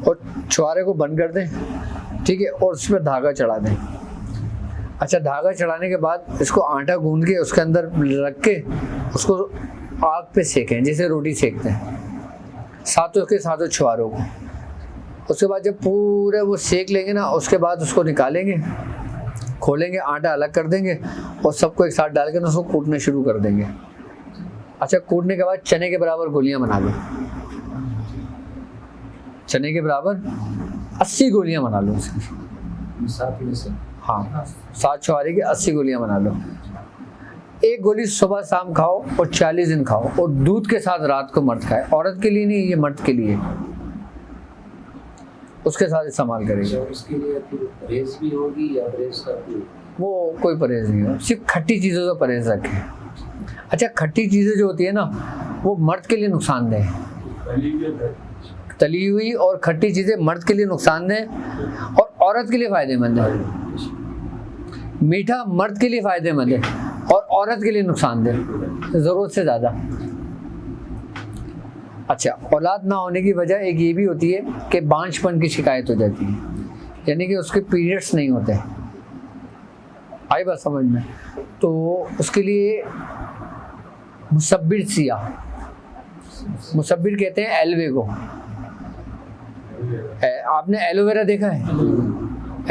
Speaker 1: और छुआरे को बंद कर दें, ठीक है, और उस पर धागा चढ़ा दें। अच्छा, धागा चढ़ाने के बाद इसको आटा गूंद के उसके अंदर रख के उसको आग पे सेकें, जैसे रोटी सेकते हैं, सातों के सातों छुआरों को। उसके बाद जब पूरे वो सेक लेंगे ना, उसके बाद उसको निकालेंगे, खोलेंगे, आटा अलग कर देंगे और सबको एक साथ डाल के ना उसको कूटने शुरू कर देंगे। अच्छा, कूटने के बाद चने के बराबर गोलियां बना लो, चने के बराबर 80 गोलियां बना लो उसकी।
Speaker 3: 7 में से
Speaker 1: हाँ, 7 छुआरे की 80 गोलियां बना लो। एक गोली सुबह शाम खाओ और 40 दिन खाओ, और दूध के साथ रात को मर्द खाए। औरत के लिए नहीं, ये मर्द के लिए, उसके साथ इस्तेमाल करेंगे।
Speaker 3: उसके लिए परहेज भी होगी या परहेज का
Speaker 1: वो कोई परहेज नहीं हो, सिर्फ खट्टी चीज़ों का परहेज रखें। अच्छा, खट्टी चीज़ें जो होती है ना वो मर्द के लिए नुकसानदेह है। तली हुई और खट्टी चीज़ें मर्द के लिए नुकसानदेह और औरत के लिए फ़ायदेमंद है। मीठा मर्द के लिए फ़ायदेमंद है और औरत के लिए नुकसानदेह, ज़रूरत से ज़्यादा। अच्छा, औलाद ना होने की वजह एक ये भी होती है कि बांझपन की शिकायत हो जाती है, यानी कि उसके पीरियड्स नहीं होते। आई बात समझ में? तो उसके लिए मुसब्बिर सिया, मुसब्बिर कहते हैं एलोवे को। आपने एलोवेरा देखा है?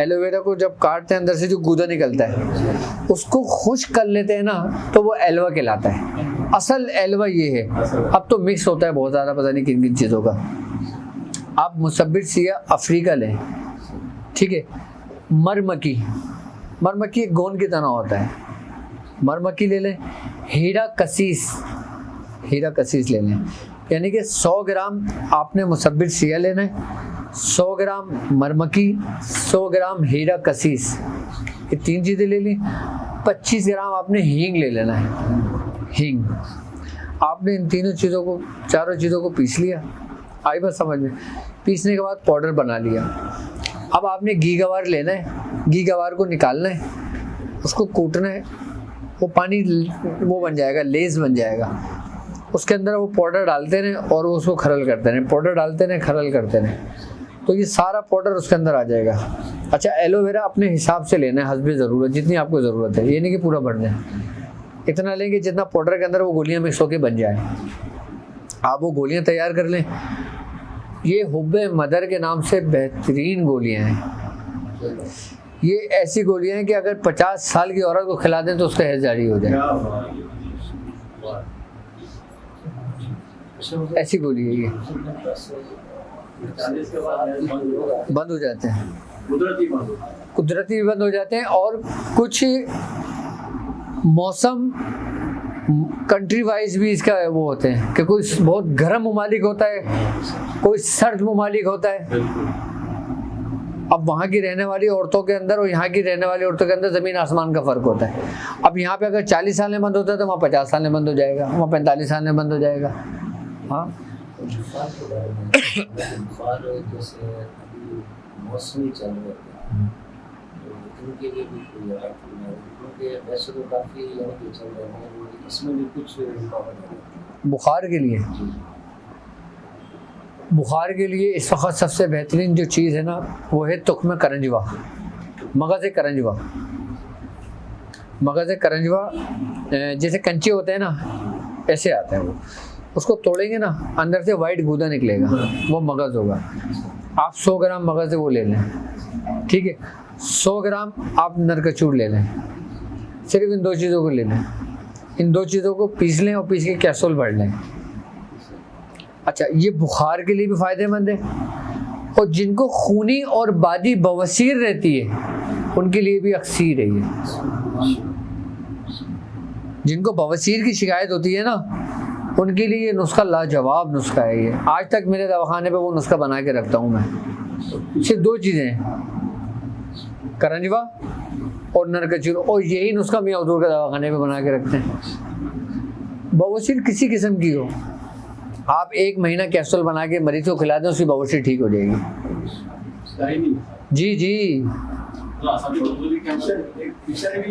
Speaker 1: एलोवेरा को जब काटते हैं अंदर से जो गूदा निकलता है उसको खुश्क कर लेते हैं ना तो वो एलवा कहलाता है। असल एलवा ये है। अब तो मिक्स होता है बहुत ज़्यादा, पता नहीं किन किन चीज़ों का। आप मुसब्बिर सिया अफ्रीका लें, ठीक है। मरमकी, मरमकी एक गोंद की तरह होता है, मरमकी ले लें। हीरा कसीस, हीरा कसीस ले लें। यानी कि 100 ग्राम आपने मुसब्बिर सिया लेना है, 100 ग्राम मरमकी, 100 ग्राम हीरा कसीस, ये 3 चीज़ें ले ली। 25 ग्राम आपने हींग ले लेना है, हींग। आपने इन तीनों चीज़ों को, चारों चीज़ों को पीस लिया, आई बात समझ में। पीसने के बाद पाउडर बना लिया। अब आपने घी गवार लेना है, घी गवार को निकालना है, उसको कूटना है, वो पानी वो बन जाएगा, लेस बन जाएगा। उसके अंदर वो पाउडर डालते रहें और उसको खरल करते रहें, पाउडर डालते रहें, खरल करते रहें, तो ये सारा पाउडर उसके अंदर आ जाएगा। अच्छा, एलोवेरा अपने हिसाब से लेना है, हस्बे ज़रूरत, जितनी आपको ज़रूरत है, ये नहीं कि पूरा भर दें। इतना लेंगे जितना पाउडर के अंदर वो गोलियां मिक्स होकर बन जाए। आप वो गोलियां तैयार कर लें। ये हुब्बे मदर के नाम से बेहतरीन गोलियां हैं। ये ऐसी गोलियां हैं कि अगर 50 साल की औरत को खिला दें तो उसका हैज जारी हो जाए, ऐसी गोली है ये। बंद हो जाते हैं, कुदरती भी बंद हो जाते हैं। और कुछ मौसम कंट्री वाइज भी इसका वो होते हैं कि कोई बहुत गर्म ममालिक होता है, कोई सर्द ममालिक होता है। अब वहाँ की रहने वाली औरतों के अंदर और यहाँ की रहने वाली औरतों के अंदर ज़मीन आसमान का फ़र्क होता है। अब यहाँ पे अगर 40 साल में बंद होता है तो वहाँ 50 साल में बंद हो जाएगा, वहाँ 45 साल में बंद हो जाएगा। हाँ,
Speaker 4: मौसमी चल रहे हैं तो उनके लिए भी कोई क्योंकि वैसे तो काफ़ी चल रहे हैं, इसमें भी कुछ
Speaker 1: बुखार के लिए, बुखार के लिए इस वक्त सबसे बेहतरीन जो चीज़ है ना वो है तुख्म करंजवा, मगज़ करंजवा। मगज़ करंजवा जैसे कंचे होते हैं ना, ऐसे आते हैं वो, उसको तोड़ेंगे ना अंदर से वाइट गूदा निकलेगा, वो मगज़ होगा। आप 100 ग्राम मगज़ वो ले लें, ठीक है। 100 ग्राम आप नरकचूर ले लें, सिर्फ इन 2 चीज़ों को ले लें। इन 2 चीज़ों को पीस लें और पीस के कैप्सूल भर लें। अच्छा, ये बुखार के लिए भी फ़ायदेमंद है और जिनको खूनी और बादी बवासीर रहती है उनके लिए भी अक्सीर है ये। जिनको बवासीर की शिकायत होती है ना उनके लिए ये नुस्खा लाजवाब नुस्खा है ये। आज तक मेरे दवाखाने पे वो नुस्खा बना के रखता हूँ मैं। सिर्फ 2 चीज़ें हैं, करंजवा और नरकचूर, और यही नुस्खा मियाँ हुजूर के दवाखाने पे बना के रखते हैं। बवासीर किसी किस्म की हो, आप 1 महीना कैप्सूल बना के मरीज को खिला दें, उसकी बवासीर ठीक हो जाएगी। जी जी।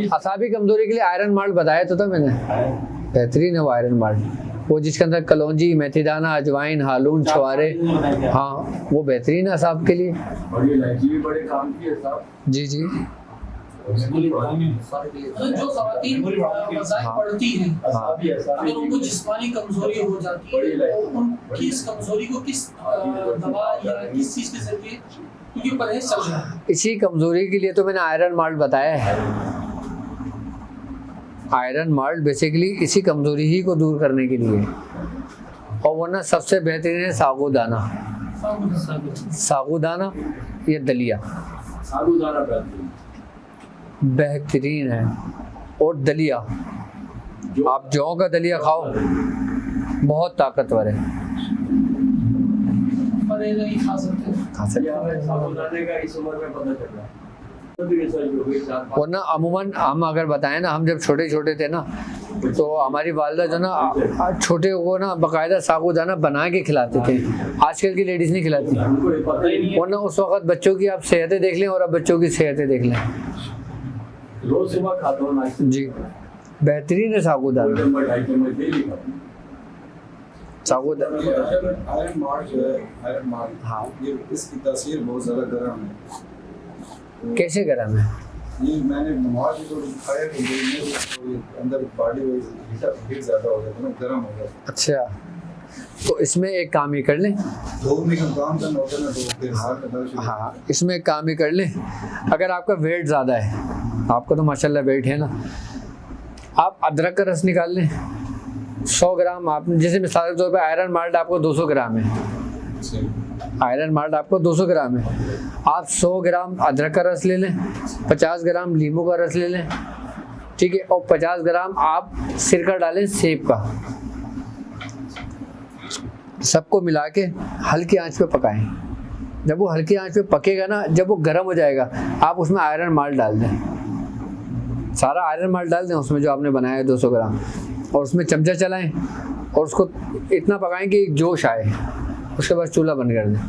Speaker 1: असाबी कमजोरी के लिए आयरन माल्ट बताया तो था मैंने, बेहतरीन है वो आयरन माल्ट, वो जिसके अंदर कलौंजी, मेथी दाना, अजवाइन, हालून, छुआरे, हाँ वो बेहतरीन है असाब के लिए। जी जी।
Speaker 3: जो खवातीन मसाइल पड़ती हैं, अगर उनको जिस्मानी कमजोरी हो जाती है तो उनकी इस कमजोरी को किस दवा या किस चीज़ के जरिए, क्योंकि परहेज चल रहा है,
Speaker 1: इसी कमजोरी के लिए तो मैंने आयरन माल्ट बताया है। आयरन माल्ट बेसिकली इसी कमजोरी ही को दूर करने के लिए, और वरना सबसे बेहतरीन है सागूदाना। सागूदाना ये दलिया बेहतरीन है, और दलिया आप जौ का दलिया खाओ, बहुत ताकतवर है,
Speaker 3: खा सकते हैं।
Speaker 1: खा सकते हैं। वरना अमूमन हम अगर बताएं ना, हम जब छोटे छोटे थे ना तो हमारी वालदा जो ना छोटे को ना बाकायदा सागूदाना बना के खिलाते थे। आजकल की लेडीज़ नहीं खिलाती, वरना उस वक्त बच्चों की आप सेहतें देख लें और अब बच्चों की सेहतें देख लें।
Speaker 2: रोज सुबह खाता हूँ
Speaker 1: जी, बेहतरीन है सागूदाना। सागूदाना
Speaker 5: आयरन माल्ट जो है, आयरन माल्ट,
Speaker 1: हाँ,
Speaker 5: ये इसकी तासीर बहुत ज़्यादा गर्म है। तो
Speaker 1: कैसे गर्म है?
Speaker 5: ये मैंने नमाज जो खाया तो ये अंदर बॉडी वाइज हीट ज़्यादा हो जाता है ना, गर्म हो जाता है।
Speaker 1: अच्छा, तो इसमें एक काम ही कर लें,
Speaker 5: 2 महीने काम करना होता है ना, तो फिर हाथ में दर्द शुरू।
Speaker 1: हाँ इसमें एक काम ही कर लें, अगर आपका वेट ज़्यादा है, आपका तो माशाल्लाह वेट है ना, आप अदरक का रस निकाल लें, 100 ग्राम आप, जैसे मिसाल के तौर पे आयरन माल्ट आपको 200 ग्राम है, आयरन माल्ट आपको 200 ग्राम है, आप 100 ग्राम अदरक का रस ले लें, 50 ग्राम नींबू का रस ले लें, ठीक है, और 50 ग्राम आप सिरका डालें सेब का, सबको मिला के हल्की आंच पे पकाएं। जब वो हल्की आंच पे पकेगा ना, जब वो गर्म हो जाएगा, आप उसमें आयरन माल्ट डाल दें, सारा आयरन माल्ट डाल दें उसमें जो आपने बनाया है 200 ग्राम, और उसमें चमचा चलाएं और उसको इतना पकाएं कि एक जोश आए। उसके बाद चूल्हा बंद कर दें,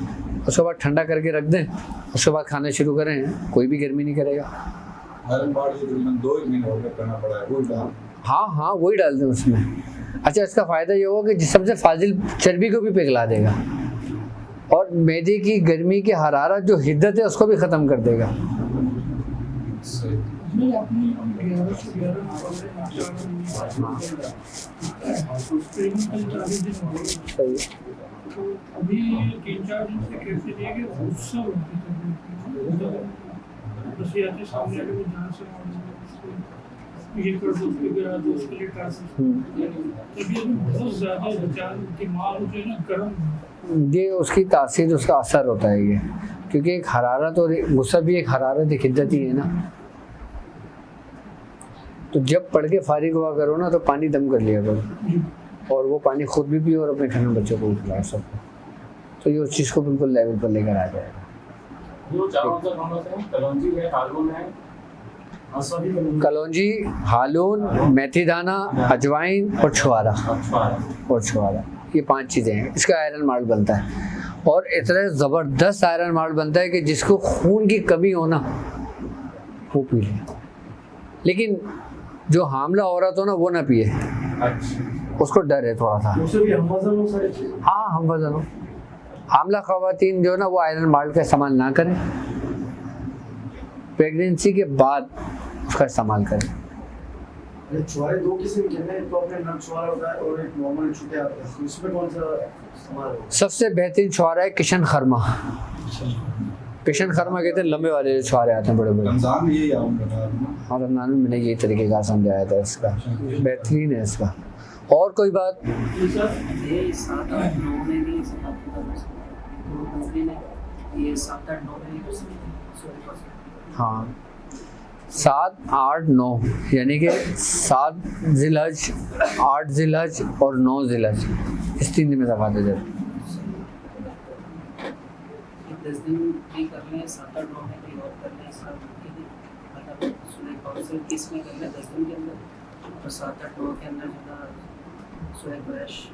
Speaker 1: उसके बाद ठंडा करके रख दें, उसके बाद खाना शुरू करें, कोई भी गर्मी नहीं करेगा।
Speaker 5: आयरन माल्ट जो तकरीबन 2 महीने हो गए करना पड़ा है, वो डाल।
Speaker 1: हाँ हाँ, वही डाल दें उसमें। अच्छा, इसका फ़ायदा ये होगा कि सबसे फाजिल चर्बी को भी पिघला देगा और मैदे की गर्मी की हरारत जो हिद्दत है उसको भी ख़त्म कर देगा।
Speaker 2: नहीं अपनी 11 से 11
Speaker 1: सही।
Speaker 2: तो अभी 3-4 दिन से कैसे लिए कि गुस्सा होती है, बस ये आते सामने आके वो जहाँ से ये कर दो, उसके गिरा दो, उसके लिए तबीयत में बहुत ज़्यादा दिमाग जो है ना गर्म,
Speaker 1: ये उसकी तासीर, उसका असर होता है ये, क्योंकि एक हरारत और गुस्सा भी एक हरारत, एक हिद्दत ही है ना। तो जब पढ़ के फारिग हुआ करो ना, तो पानी दम कर लिया करो, और वो पानी खुद भी पियो और अपने घर में बच्चों को भी पिला सको, तो ये उस चीज़ को बिल्कुल लेवल पर लेकर आ जाएगा।
Speaker 2: जो चारों तरफ होना चाहिए, कलौंजी है, हालून है,
Speaker 1: कलौंजी, हालून, मेथी दाना, अजवाइन और छुआरा, ये 5 चीज़ें हैं। इसका आयरन माल्ट बनता है, और इतना ज़बरदस्त आयरन माल्ट बनता है कि जिसको खून की कमी हो ना, वो पी ले। लेकिन जो हामला औरत हो ना, वो ना पिए, उसको डर है थोड़ा सा। हाँ, हम वजन हो। हामला ख़वातीन जो ना, वो आयरन माल्ट का इस्तेमाल ना करें, प्रेगनेंसी के बाद उसका इस्तेमाल करें।
Speaker 6: छुआरे 2 किस्म के हैं, तो अपने नर छुआरा होता है और एक नॉर्मल छुटे आता है, तो इसमें कौन सा इस्तेमाल होगा?
Speaker 1: सबसे बेहतरीन छुआरा है किशन खरमा। किशन खरमा कहते हैं लंबे वाले जो छुआरे आते हैं, बड़े बड़े।
Speaker 5: रमजान में यही आम बता रहा हूँ।
Speaker 1: हाँ, रमजान में मैंने यही तरीके का समझाया था, इसका बेहतरीन है इसका। और कोई बात?
Speaker 3: ये 7-8-9 में भी ये 7-8-9 में भी,
Speaker 1: हाँ, 7, 8, 9 यानी कि 7 ज़िलहज, 8 ज़िलहज और 9 ज़िलहज, इस 3 दिन में ज़कात दे देते।
Speaker 3: 10 दिन भी कर लें, 7-8-9 में भी और कर लें, सब मतलब सूरह कौसर किस में कर लें 10 दिन के अंदर, और 7-8-9 के अंदर सूरह कुरैश।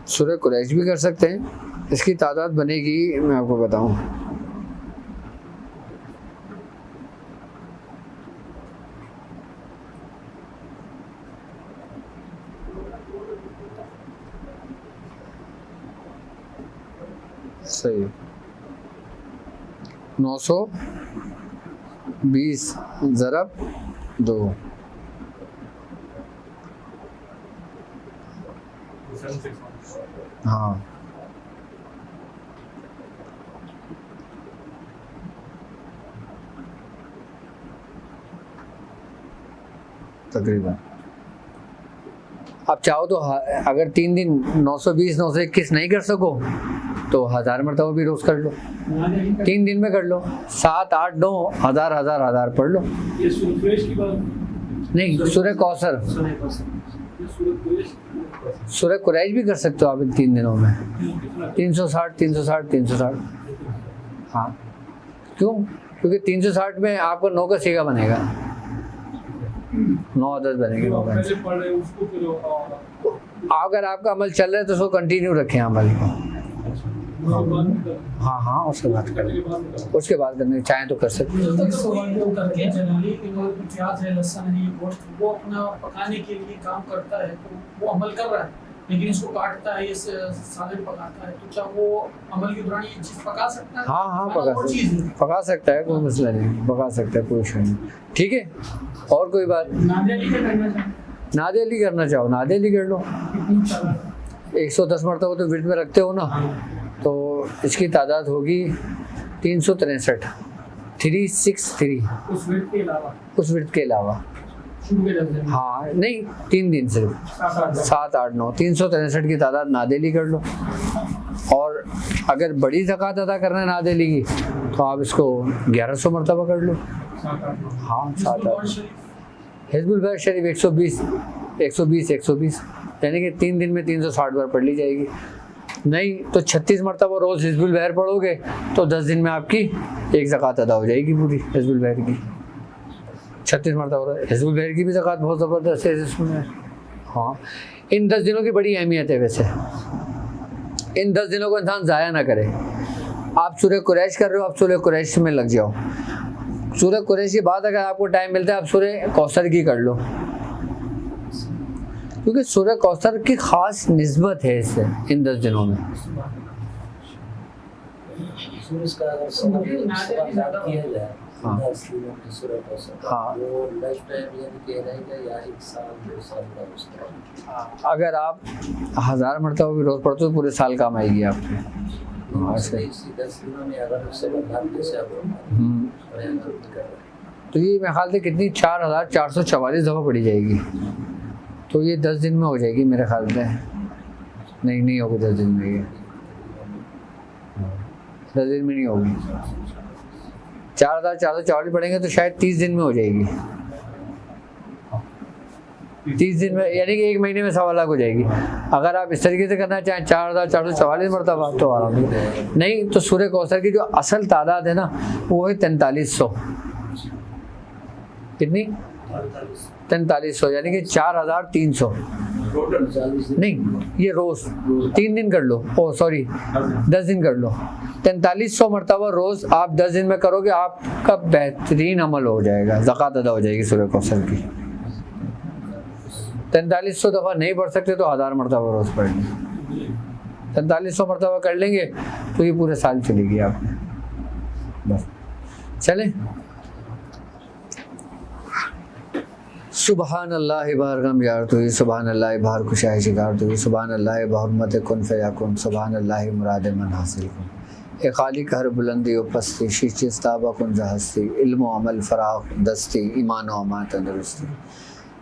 Speaker 1: सूरह कुरैश भी कर सकते हैं। इसकी तादाद बनेगी, मैं आपको बताऊं, सही 920 ज़रब 2, हाँ, तकरीबन। आप चाहो तो अगर 3 दिन 920 921 नहीं कर सको तो 1000 मरतबा भी रोज़ कर लो, 3 दिन में कर लो, 7, 8, 9 1000 पढ़ लो।
Speaker 2: ये सूरह कुरैश की बात
Speaker 1: नहीं, सूरह कौसर,
Speaker 3: सूरह कौसर,
Speaker 2: सूरह कुरैश
Speaker 1: सूरह कुरैश भी कर सकते हो आप इन 3 दिनों में, 360। हाँ, क्यों? क्योंकि 360 में आपको 9 का सीगा बनेगा, 9 अदद बनेंगे।
Speaker 2: पहले पढ़ रहे उसको फिर
Speaker 1: अगर आपका अमल चल रहा है तो उसको कंटिन्यू रखें अमल को। हाँ, उसके बाद करें, उसके बाद करने चाहें तो कर सकते हैं।
Speaker 2: करके जनरली प्याज है, लहसुन है, गोश्त वो अपना पकाने के लिए काम करता है, तो वो अमल कर रहा है, लेकिन इसको काटता है, ये सालन पकाता है, तो क्या वो अमल के दौरान ये चीज़ पका सकता है?
Speaker 1: हाँ, पका सकता है, कोई मसला नहीं, पका सकता है, कोई इशू नहीं। ठीक है, और कोई बात? नादे अली करना चाहो, नादे अली कर लो, 110 मरतबा तो विर्द में रखते हो ना, तो इसकी तादाद होगी 363, 363
Speaker 2: उस विर्द के अलावा।
Speaker 1: उस विर्द के अलावा
Speaker 2: छूट गए 10 दिन?
Speaker 1: हाँ नहीं, 3 दिन सिर्फ, 7, 8, 9, 363 की तादाद नादेली कर लो। और अगर बड़ी ज़कात अदा करना है नादेली की तो आप इसको 1100 मरतबा कर लो।
Speaker 2: 7, 8, 9।
Speaker 1: हाँ 7, 8।
Speaker 2: शरीफ
Speaker 1: हिज़्बुल बहर शरीफ 120 यानी कि 3 दिन में 360 बार पढ़ ली जाएगी। नहीं तो 36 मरतबा रोज़ हिज़्बुल बहर पढ़ोगे तो 10 दिन में आपकी एक ज़कात अदा हो जाएगी पूरी हिज़्बुल बहर की। 36 मरतबा हिज़्बुल बहर की भी ज़कात बहुत ज़बरदस्त है इसमें। हाँ, इन 10 दिनों की बड़ी अहमियत है। वैसे इन 10 दिनों को इंसान ज़ाया ना करे। आप सूरह कुरैश कर रहे हो, आप सूरह कुरैश में लग जाओ। सूरह कुरैश के बाद अगर आपको टाइम मिलता है आप सूरह कौसर की कर लो, क्योंकि सूरह कौसर की ख़ास निस्बत है इससे इन 10 दिनों में।
Speaker 4: सूरज का अगर सवाल किया जाए
Speaker 1: हाँ।
Speaker 4: 10 दिनों की सूरत हो सकता
Speaker 1: हाँ।
Speaker 4: है, वो लाइफ टाइम यानी कि रहेगा या 1 साल 2 साल का उसका?
Speaker 1: अगर आप 1000 मरतबा भी रोज़ पढ़ते हो तो पूरे साल काम आएगी आपके। हाँ,
Speaker 4: इसलिए इसी 10 दिनों में अगर उससे बदलाव जैसे आप
Speaker 1: हम्म। तो ये मेरे ख्याल से कितनी 4444 दफ़ा पढ़ी जाएगी। तो ये 10 दिन में हो जाएगी मेरे ख्याल से। नहीं होगी 10 दिन में, ये 10 दिन में नहीं होगी। 4444 पढ़ेंगे तो शायद 30 दिन में हो जाएगी। 30 दिन में यानी कि 1 महीने में 1.25 लाख हो जाएगी। अगर आप इस तरीके से करना चाहें 4444 मरतबा तो आराम से। नहीं तो सूरह कौसर की जो असल तादाद है ना वो है 4300। कितनी? 4300 यानी कि 4300। नहीं, ये रोज़ 3 दिन कर लो, ओ सॉरी 10 दिन कर लो। 4300 मरतबा रोज़ आप 10 दिन में करोगे, आपका बेहतरीन अमल हो जाएगा, ज़कात अदा हो जाएगी सूरह कौसर की। 4300 दफ़ा नहीं पढ़ सकते तो 1000 मरतबा रोज़ पढ़ लेंगे। 4300 मरतबा कर लेंगे तो ये पूरे साल चलेगी आपने। बस चले। सुबहान अल्लाह बारगम यार तो सुबहान अल्लाह बाहर खुशाह शिकार तो सुबहान अल्लाह बहुरमत कुन फयाकुन सुबहान अल्लाह मुराद मन हासिल कुन। ए खालिक हर बुलंदी व पस्ती शीचिस्ताबा कुन जहस्ती इल्म व अमल फराख दस्ती ईमान व अमान तंदुरुस्ती।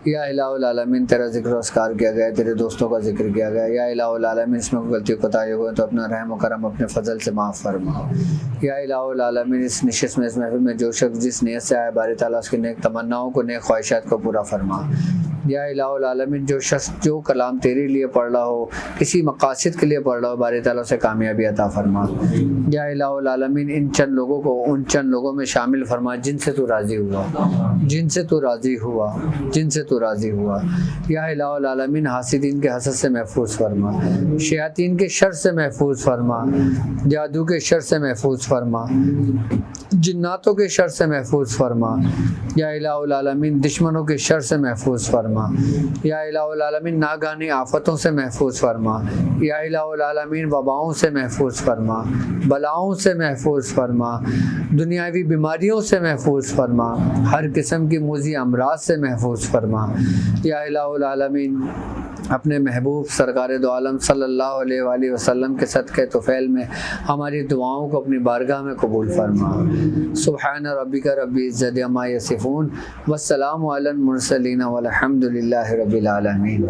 Speaker 1: या इलाहुल आलमीन तेरा जिक्र अस्कार किया गया, तेरे दोस्तों का जिक्र किया गया। या इलाहुल आलमीन इसमें कोई गलती कोताही हुई तो अपना रहम व करम अपने फजल से माफ़ फरमा। या इलाहुल आलमीन इस नशिस्त में, इस महफिल में जो शख्स जिस नियत से आया बारी ताला उसकी नेक तमन्नाओं को, नेक ख्वाहिशात को पूरा फरमा। या इलाहुल आलमीन जो शख्स जो कलाम तेरे लिए पढ़ रहा हो, किसी मकासद के लिए पढ़ रहा हो, बारी ताला से कामयाबी अता फरमा। या इलाहुल आलमीन इन चंद लोगों को उन चंद लोगों में शामिल फरमा जिनसे तू राज़ी हुआ, जिनसे तू राज़ी हुआ, जिनसे तू राज़ी हुआ। या इलाहुल आलमीन हासिदीन के हसद से महफूज फरमा, शयातीन के शर से महफूज फरमा, जादू के शर से महफूज फरमा, जिन्नातों के शर से महफूज फरमा। या इलाहुल आलमीन दुश्मनों के शर से महफूज फरमा। या इलाहुल आलमीन नागानी आफतों से महफूज फरमा। या इलाहुल आलमीन वबाओं से महफूज फरमा, बलाओं से महफूज फरमा, दुनियावी बीमारियों से महफूज फरमा, हर किस्म की मुज़ी अमराज से महफूज फरमा। या इलाहुल आलमीन अपने महबूब सरकार दो आलम सल्लल्लाहु अलैहि वसल्लम के सदक़े तुफ़ैल में हमारी दुआओं को अपनी बारगाह में कबूल फरमा। सुब्हान रब्बिका रब्बिल इज़्ज़ति अम्मा यसिफ़ून वस्सलामु अलल मुरसलीन वल्हम्दुलिल्लाहि रब्बिल आलमीन।